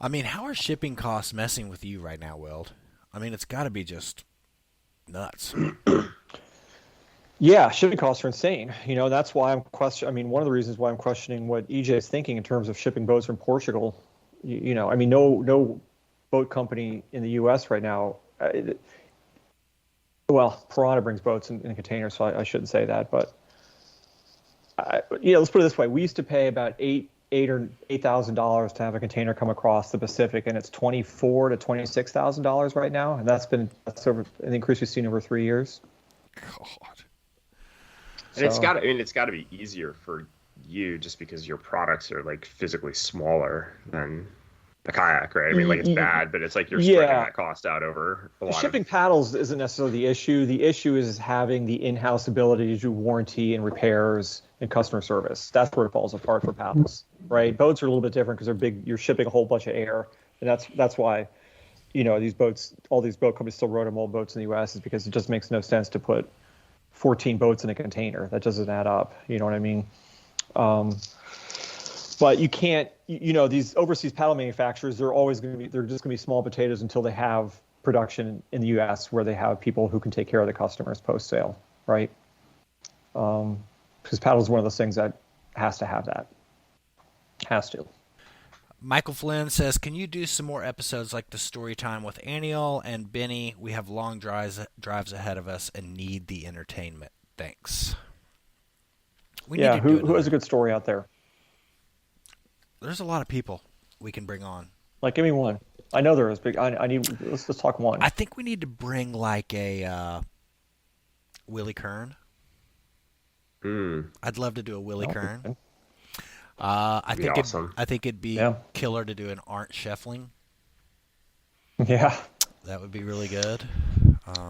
I mean, how are shipping costs messing with you right now, Wild? I mean, it's got to be just nuts. Yeah, shipping costs are insane. That's why I'm questioning. I mean, one of the reasons why I'm questioning what EJ is thinking in terms of shipping boats from Portugal. I mean, no boat company in the U.S. right now. Piranha brings boats in containers, so I shouldn't say that, but. Let's put it this way: we used to pay about $8,000 to have a container come across the Pacific, and it's $24,000 to $26,000 right now, and that's over the increase we've seen over 3 years. God. And it's got to be easier for you just because your products are like physically smaller than the kayak, right? I mean, like it's bad, but it's like you're spreading that cost out over a lot. Shipping paddles isn't necessarily the issue. The issue is having the in-house ability to do warranty and repairs and customer service. That's where it falls apart for paddles, right? Boats are a little bit different because they're big. You're shipping a whole bunch of air, and that's why, these boats, all these boat companies still rotomold boats in the U.S. is because it just makes no sense to put 14 boats in a container. That doesn't add up. You know what I mean? But you can't. These overseas paddle manufacturers, they're just going to be small potatoes until they have production in the U.S. where they have people who can take care of the customers post sale, right? Because paddle is one of those things that has to have that. Has to. Michael Flynn says, can you do some more episodes like the story time with Aniel and Benny? We have long drives ahead of us and need the entertainment. Thanks. Who has a good story out there? There's a lot of people we can bring on. Like, give me one. I know there is, but let's talk one. I think we need to bring like a Willie Kern. I'd love to do a Willie Kern. I think it'd be killer to do an Arndt Scheffling. Yeah, that would be really good.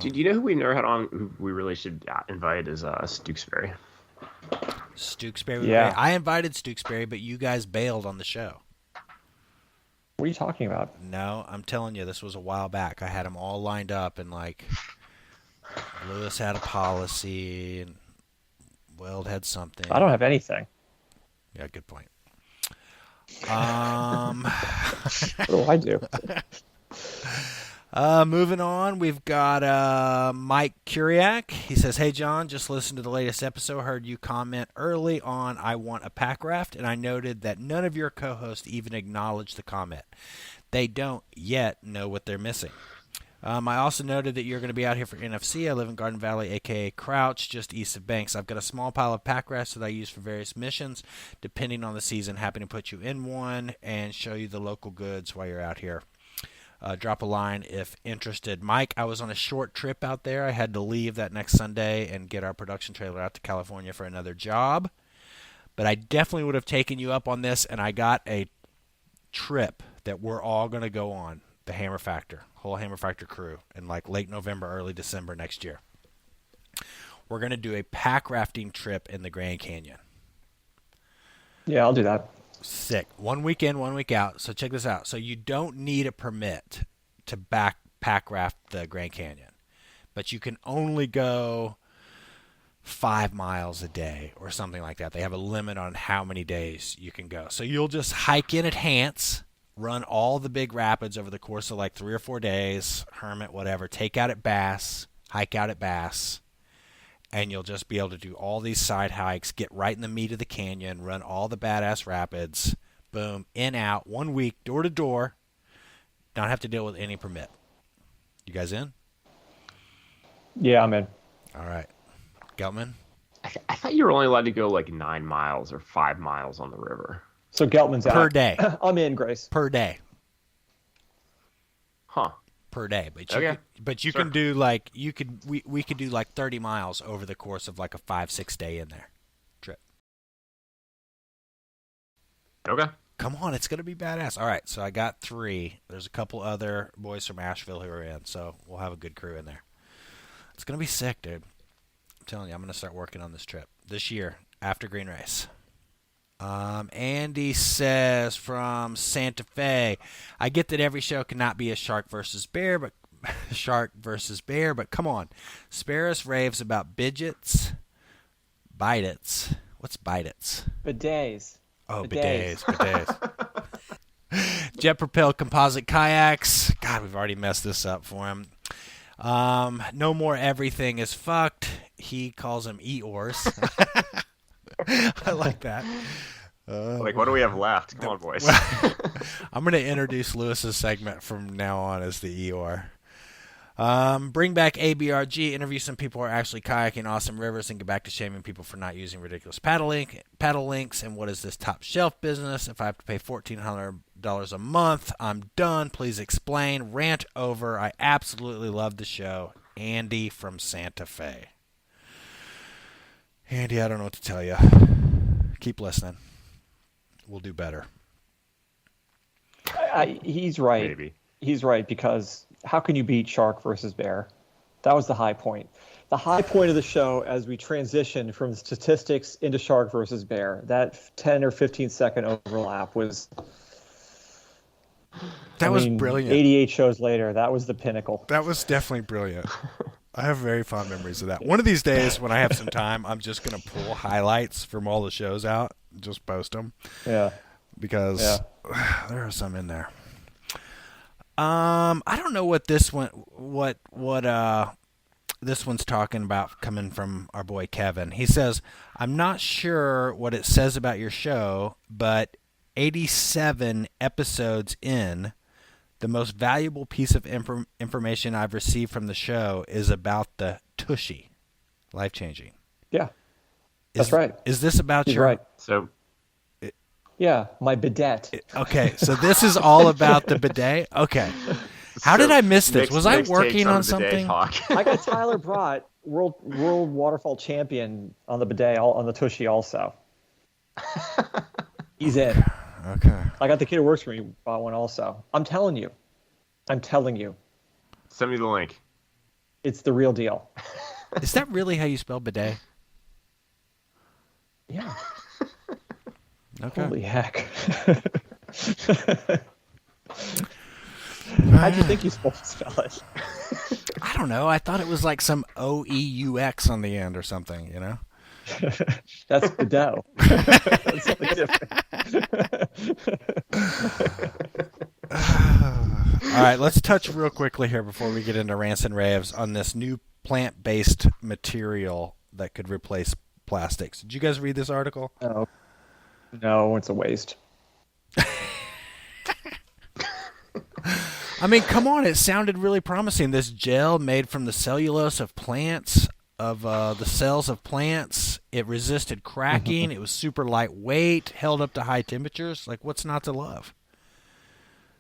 Dude, you know who we never had on? Who we really should invite is Stooksbury. Stooksbury. Yeah, I invited Stooksbury, but you guys bailed on the show. What are you talking about? No, I'm telling you, this was a while back. I had them all lined up, and like Lewis had a policy, and Weld had something. I don't have anything. Yeah, good point. What do I do? Moving on, we've got Mike Kuriak. He says, hey, John, just listened to the latest episode. Heard you comment early on I want a pack raft, and I noted that none of your co-hosts even acknowledged the comment. They don't yet know what they're missing. I also noted that you're going to be out here for NFC. I live in Garden Valley, a.k.a. Crouch, just east of Banks. I've got a small pile of pack rafts that I use for various missions. Depending on the season, happy to put you in one and show you the local goods while you're out here. Drop a line if interested. Mike, I was on a short trip out there. I had to leave that next Sunday and get our production trailer out to California for another job. But I definitely would have taken you up on this, and I got a trip that we're all going to go on, the Hammer Factor, whole Hammer Factor crew, in like late November, early December next year. we're going to do a pack rafting trip in the Grand Canyon. Yeah, I'll do that. Sick. 1 week in, 1 week out. So check this out. So you don't need a permit to pack raft the Grand Canyon, but you can only go 5 miles a day or something like that. They have a limit on how many days you can go. So you'll just hike in at Hance, run all the big rapids over the course of like 3 or 4 days, Hermit, whatever, take out at Bass, hike out at Bass, and you'll just be able to do all these side hikes, get right in the meat of the canyon, run all the badass rapids, boom, in, out, 1 week, door to door, not have to deal with any permit. You guys in? Yeah, I'm in. All right. Geltman? I thought you were only allowed to go like 9 miles or 5 miles on the river. So Geltman's out. Per day. I'm in, Grace. Per day. Huh. Per day, but you Okay. you Sure. can do like we could do like 30 miles over the course of like a 5-6 day in there trip. Okay. Come on, it's gonna be badass. All right, so I got 3. There's a couple other boys from Asheville who are in, so we'll have a good crew in there. It's gonna be sick, dude. I'm telling you, I'm gonna start working on this trip this year after Green Race. Andy says from Santa Fe, I get that every show cannot be a shark versus bear, but come on. Spare us raves about bidgets, bidets. What's bidets? Bidets. Oh, Bidets. bidets. Jet propelled composite kayaks. God, we've already messed this up for him. No more everything is fucked. He calls them Eeyores. I like that. Like, what do we have left? Come on, boys. I'm going to introduce Lewis's segment from now on as the Eeyore. Bring back ABRG, interview some people who are actually kayaking awesome rivers, and get back to shaming people for not using ridiculous paddle links. And what is this top shelf business? If I have to pay $1,400 a month, I'm done. Please explain. Rant over. I absolutely love the show. Andy from Santa Fe. Andy, I don't know what to tell you. Keep listening. We'll do better. He's right. Maybe. He's right, because how can you beat shark versus bear? That was the high point. The high point of the show as we transitioned from statistics into shark versus bear, that 10 or 15 second overlap was... That was brilliant. 88 shows later, that was the pinnacle. That was definitely brilliant. I have very fond memories of that. One of these days, when I have some time, I'm just going to pull highlights from all the shows out and just post them. Yeah. Because there are some in there. I don't know what this one, this one's talking about, coming from our boy Kevin. He says, I'm not sure what it says about your show, but 87 episodes in, the most valuable piece of information I've received from the show is about the Tushy. Life-changing. Yeah. That's right. Is this about He's your... right. So, Yeah, my bidet. Okay, so this is all about the bidet? Okay. How did I miss this? Was I working on something? I got Tyler Brott, world waterfall champion on the bidet, on the Tushy also. He's in. Okay. I got the kid who works for me bought one also. I'm telling you. Send me the link. It's the real deal. Is that really how you spell bidet? Yeah. Okay. Holy heck. How'd you think you're supposed to spell it? I don't know. I thought it was like some O-E-U-X on the end or something, you know? That's the dough. That's something different. All right, let's touch real quickly here before we get into rants and raves on this new plant-based material that could replace plastics. Did you guys read this article? No, it's a waste. I mean, come on, it sounded really promising. This gel made from the cellulose of plants, of the cells of plants. It resisted cracking. It was super lightweight, held up to high temperatures. Like, what's not to love?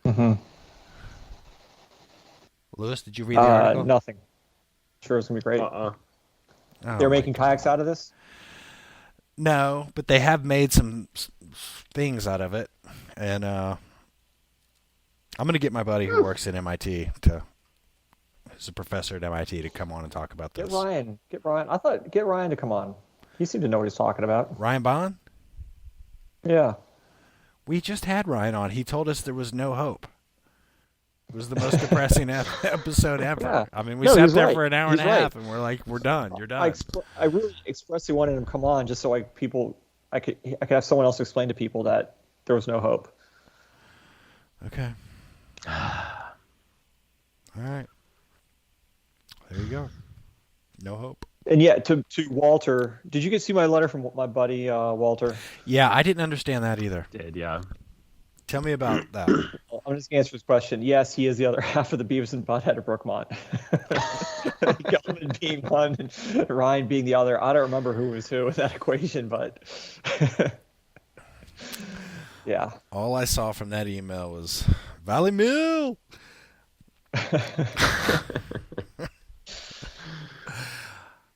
Mm-hmm. Lewis, did you read the article? Nothing. Sure, it's going to be great. Oh, They're making kayaks out of this? No, but they have made some things out of it. And I'm going to get my buddy who works at MIT to who's a professor at MIT, to come on and talk about this. Get Ryan. Get Ryan to come on. He seemed to know what he's talking about. Ryan Bond? Yeah. We just had Ryan on. He told us there was no hope. It was the most depressing episode ever. Yeah. I mean, we sat there for an hour and a right. half, and we're like, we're done. You're done. I really expressly wanted him to come on just so I could have someone else explain to people that there was no hope. Okay. All right. There you go. No hope. And yeah, to Walter, did you get see my letter from my buddy Walter? Yeah, I didn't understand that either. Did, yeah. Tell me about that. I'm just going to answer his question. Yes, he is the other half of the Beavis and Butthead of Brookmont. Gelman being one and Ryan being the other. I don't remember who was who in that equation, but yeah. All I saw from that email was Valley Mill.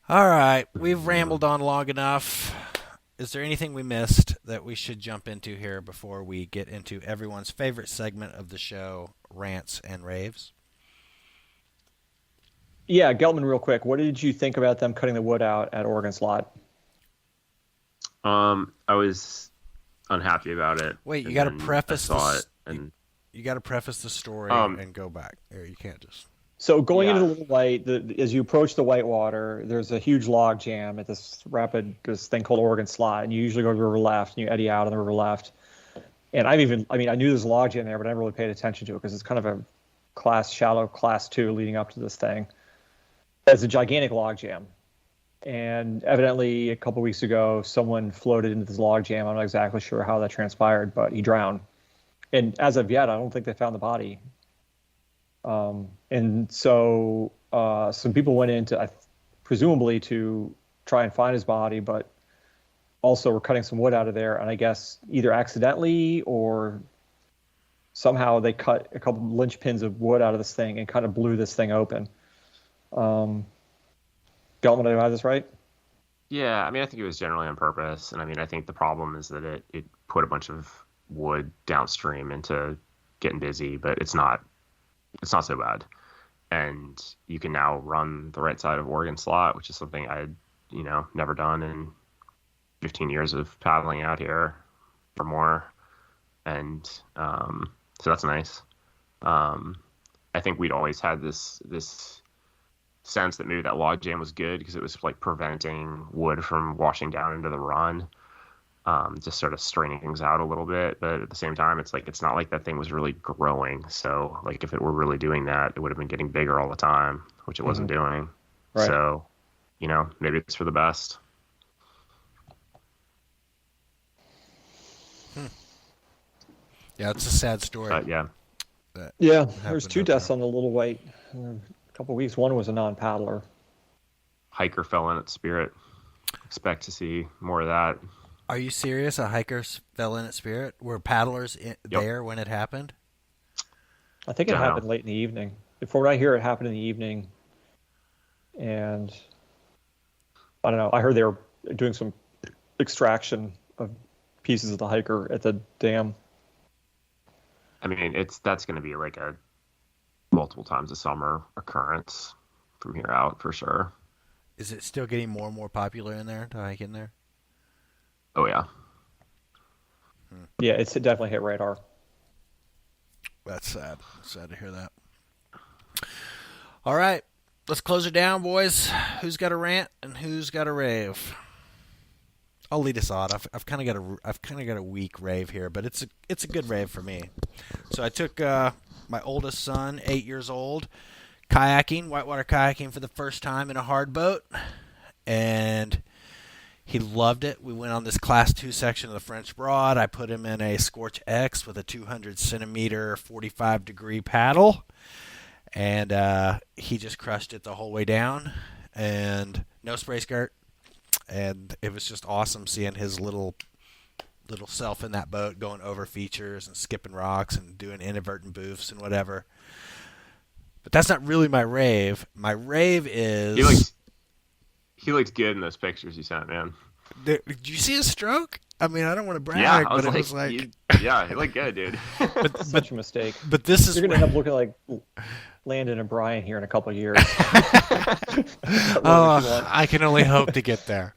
All right, we've rambled on long enough. Is there anything we missed that we should jump into here before we get into everyone's favorite segment of the show, rants and raves? Yeah, Geltman, real quick. What did you think about them cutting the wood out at Oregon Slot? I was unhappy about it. Wait, you got to preface it, and you got to preface the story and go back. Or you can't just. So going into the Little White, as you approach the Whitewater, there's a huge log jam at this thing called Oregon Slot, and you usually go to the river left, and you eddy out on the river left. And I knew there's a log jam there, but I never really paid attention to it because it's kind of a shallow class 2 leading up to this thing. It's a gigantic log jam. And evidently, a couple weeks ago, someone floated into this log jam. I'm not exactly sure how that transpired, but he drowned. And as of yet, I don't think they found the body. And so some people went in to, presumably to try and find his body, but also were cutting some wood out of there. And I guess either accidentally or somehow they cut a couple linchpins of wood out of this thing and kind of blew this thing open. Gelman, did I have this right? yeah, I mean, I think it was generally on purpose, and I mean, I think the problem is that it put a bunch of wood downstream into getting busy, but it's not so bad. And you can now run the right side of Oregon Slot, which is something I had, never done in 15 years of paddling out here or more. And so that's nice. I think we'd always had this sense that maybe that log jam was good because it was like preventing wood from washing down into the run. Just sort of straining things out a little bit, but at the same time, it's not like that thing was really growing. So like if it were really doing that, it would have been getting bigger all the time, which it wasn't doing. Right. So, maybe it's for the best. Yeah, it's a sad story. But yeah, Yeah, there's happened 2 up deaths there. on the Little White in a couple of weeks. One was a non-paddler. hiker fell in at Spirit. Expect to see more of that. Are you serious? A hiker fell in at Spirit? Were paddlers there when it happened? I think it Dunno. happened late in the evening. From what I hear, it happened in the evening. And I don't know. I heard they were doing some extraction of pieces of the hiker at the dam. I mean, that's going to be like a multiple times a summer occurrence from here out for sure. Is it still getting more and more popular in there to hike in there? Oh yeah. Yeah, it's definitely hit radar. That's sad. Sad to hear that. All right, let's close it down, boys. Who's got a rant and who's got a rave? I'll lead us on. I've kind of got a weak rave here, but it's a good rave for me. So I took my oldest son, 8 years old, kayaking, whitewater kayaking for the first time in a hard boat, and he loved it. We went on this Class 2 section of the French Broad. I put him in a Scorch X with a 200-centimeter, 45-degree paddle, and he just crushed it the whole way down, and no spray skirt. And it was just awesome seeing his little self in that boat going over features and skipping rocks and doing inadvertent boofs and whatever. But that's not really my rave. My rave is... He looks good in those pictures you sent, man. Did you see his stroke? I mean, I don't want to brag, Yeah, I but was it like, was like, you look good, dude. Such a mistake. but this is You're gonna where- end up looking like Landon and Brian here in a couple of years. Oh, I can only hope to get there.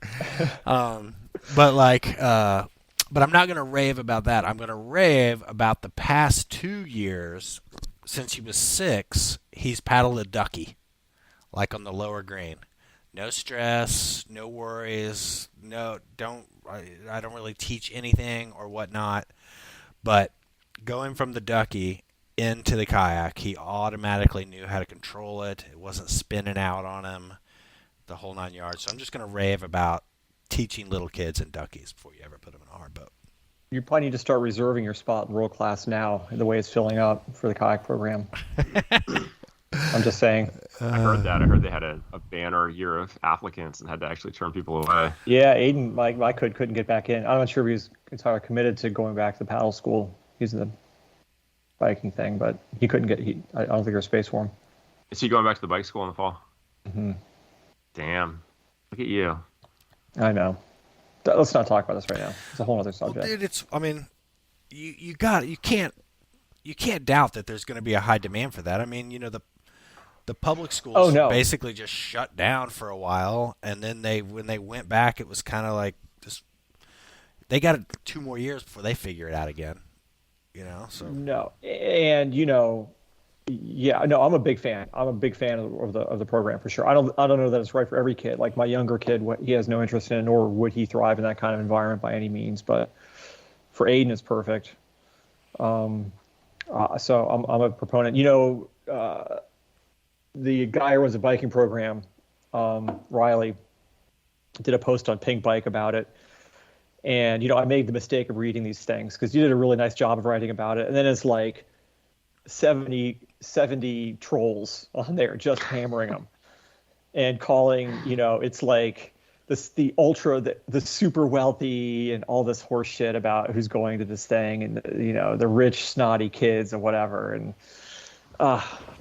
But I'm not going to rave about that. I'm going to rave about the past 2 years since he was 6. He's paddled a ducky, like on the lower green. No stress, no worries. I don't really teach anything or whatnot. But going from the ducky into the kayak, he automatically knew how to control it. It wasn't spinning out on him, the whole 9 yards. So I'm just going to rave about teaching little kids in duckies before you ever put them in a hard boat. You probably need to start reserving your spot in world class now, the way it's filling up for the kayak program. I'm just saying. I heard that. I heard they had a banner year of applicants and had to actually turn people away. Yeah, Aiden, my couldn't get back in. I'm not sure if he's entirely committed to going back to the paddle school. He's in the biking thing, but he couldn't get. I don't think there's space for him. Is he going back to the bike school in the fall? Mm-hmm. Damn. Look at you. I know. Let's not talk about this right now. It's a whole other subject. Well, dude, I mean, you can't doubt that there's going to be a high demand for that. I mean, the public schools basically just shut down for a while, and then when they went back, it was kind of like just they got 2 more years before they figure it out again. So No, and yeah, no, I'm a big fan. I'm a big fan of the program for sure. I don't know that it's right for every kid. Like my younger kid, he has no interest in, nor would he thrive in that kind of environment by any means. But for Aiden, it's perfect. So I'm a proponent. The guy who runs a biking program, Riley, did a post on Pink Bike about it. And, I made the mistake of reading these things because you did a really nice job of writing about it. And then it's like 70 trolls on there just hammering them and calling, it's like the super wealthy and all this horse shit about who's going to this thing and, the rich, snotty kids and whatever. And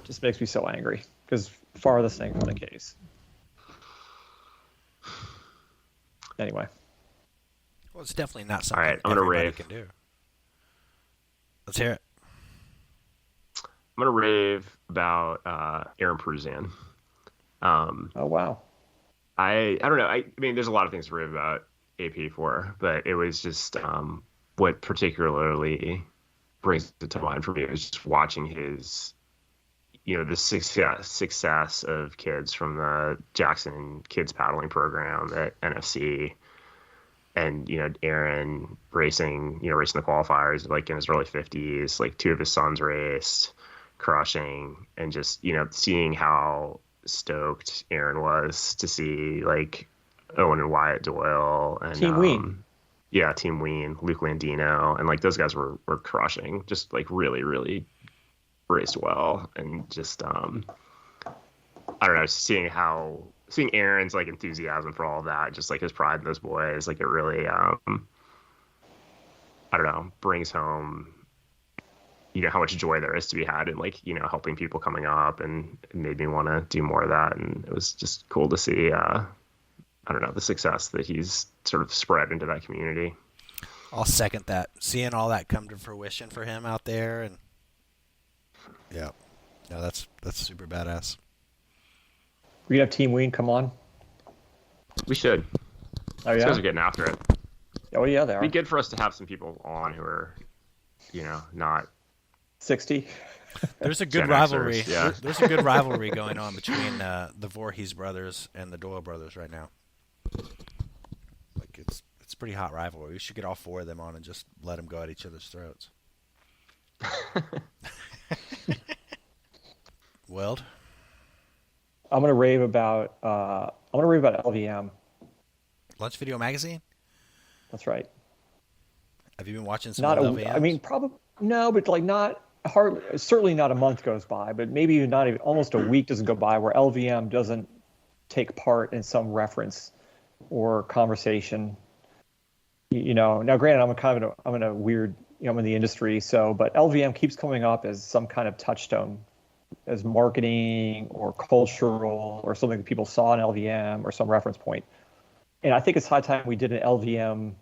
just makes me so angry because farthest thing from the case. Anyway. Well, it's definitely not something All right, I'm gonna everybody rave. can do. Let's hear it. I'm going to rave about Aaron Pruzan. Oh, wow. I don't know. I mean, there's a lot of things to rave about AP for, but it was just what particularly brings it to mind for me was just watching his, the success of kids from the Jackson Kids Paddling Program at NFC. And, Aaron racing the qualifiers, like in his early 50s, like 2 of his sons raced, crushing, and just, seeing how stoked Aaron was to see like Owen and Wyatt Doyle and Team Ween. Yeah, Team Ween, Luke Landino, and like those guys were crushing, just like really, really raced well. And just I don't know, seeing Aaron's like enthusiasm for all of that, just like his pride in those boys, like it really I don't know, brings home how much joy there is to be had in like helping people coming up, and it made me want to do more of that. And it was just cool to see I don't know, the success that he's sort of spread into that community. I'll second that. Seeing all that come to fruition for him out there, and yeah, no, that's super badass. We have Team Ween come on. We should. Oh, These yeah? guys are getting after it. Oh, yeah, they are. It'd be good for us to have some people on who are, not 60. There's a good Gen rivalry. Xers, yeah. There's a good rivalry going on between the Voorhees brothers and the Doyle brothers right now. Like it's pretty hot rivalry. We should get all 4 of them on and just let them go at each other's throats. Weld? I'm gonna rave about LVM. Lunch Video Magazine? That's right. Have you been watching some Not of a, LVMs? I mean, probably no, but like not hardly. Certainly not a month goes by, but maybe not even almost a week doesn't go by where LVM doesn't take part in some reference or conversation. Now granted, I'm in a weird, I'm in the industry, but LVM keeps coming up as some kind of touchstone, as marketing or cultural or something that people saw in LVM or some reference point. And I think it's high time we did an LVM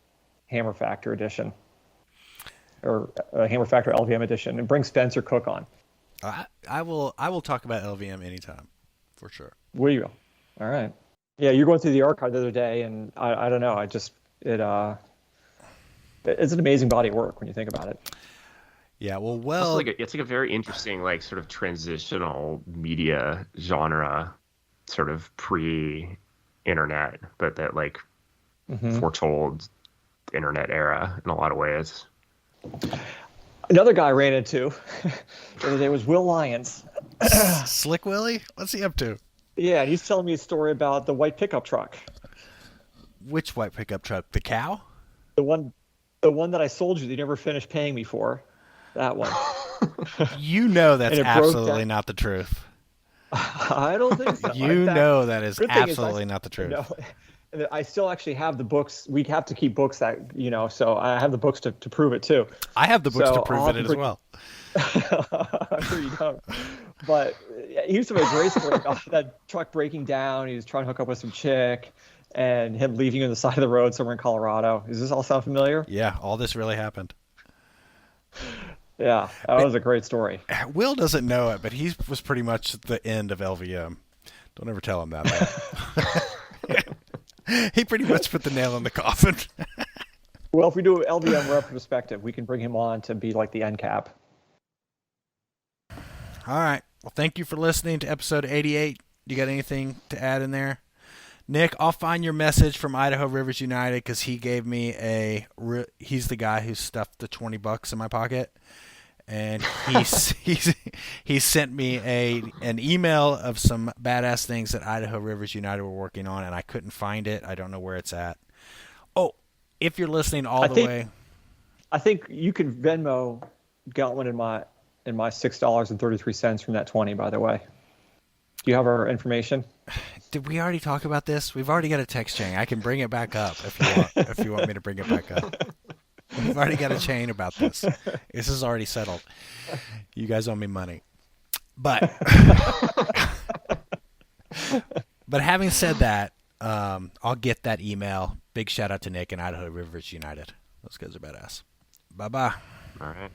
Hammer Factor edition, or Hammer Factor LVM edition, and bring Spencer Cook on. I will talk about LVM anytime, for sure. Will you? All right. Yeah, you're going through the archive the other day, and I don't know. It's an amazing body of work when you think about it. Yeah, it's like a very interesting, like, sort of transitional media genre, sort of pre-internet, but that like foretold the internet era in a lot of ways. Another guy I ran into the other day was Will Lyons. Slick Willie? What's he up to? Yeah, and he's telling me a story about the white pickup truck. Which white pickup truck? The cow? The one that I sold you that you never finished paying me for. That one. You know that's absolutely not the truth. I don't think so. You know that is absolutely not the truth. No, I still actually have the books. We have to keep books that, so I have the books to prove it too. I have the books to prove it as well. I'm sure you don't. But he used to have a great story about that truck breaking down. He was trying to hook up with some chick and him leaving you on the side of the road somewhere in Colorado. Does this all sound familiar? Yeah, all this really happened. Yeah, that was a great story. Will doesn't know it, but he was pretty much the end of LVM. Don't ever tell him that. He pretty much put the nail in the coffin. Well, if we do LVM retrospective, we can bring him on to be like the end cap. All right. Well, thank you for listening to episode 88. You got anything to add in there? Nick, I'll find your message from Idaho Rivers United because he gave me he's the guy who stuffed the $20 in my pocket. And he sent me an email of some badass things that Idaho Rivers United were working on, and I couldn't find it. I don't know where it's at. Oh, if you're listening the way, I think you can Venmo Geltman in my $6.33 from that 20. By the way, do you have our information? Did we already talk about this? We've already got a text chain. I can bring it back up if you want me to bring it back up. We've already got a chain about this. This is already settled. You guys owe me money. But having said that, I'll get that email. Big shout out to Nick and Idaho Rivers United. Those guys are badass. Bye-bye. All right.